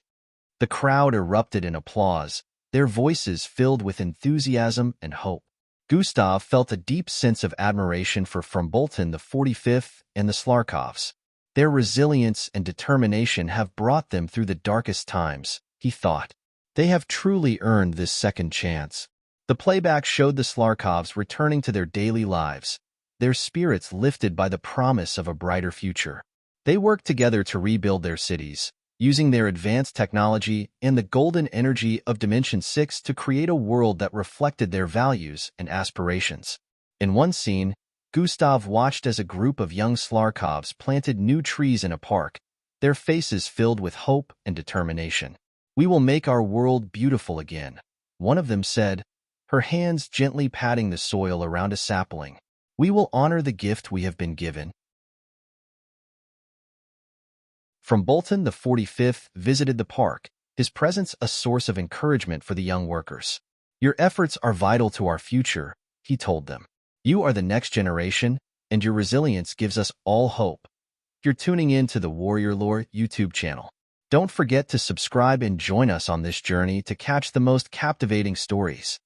The crowd erupted in applause, their voices filled with enthusiasm and hope. Gustav felt a deep sense of admiration for From Bolton, the 45th, and the Slarkovs. Their resilience and determination have brought them through the darkest times, he thought. They have truly earned this second chance. The playback showed the Slarkovs returning to their daily lives, their spirits lifted by the promise of a brighter future. They worked together to rebuild their cities, using their advanced technology and the golden energy of Dimension 6 to create a world that reflected their values and aspirations. In one scene, Gustav watched as a group of young Slarkovs planted new trees in a park, their faces filled with hope and determination. "We will make our world beautiful again," one of them said, her hands gently patting the soil around a sapling. "We will honor the gift we have been given." From Bolton, the 45th visited the park, his presence a source of encouragement for the young workers. "Your efforts are vital to our future," he told them. "You are the next generation, and your resilience gives us all hope." You're tuning in to the Warrior Lore YouTube channel. Don't forget to subscribe and join us on this journey to catch the most captivating stories.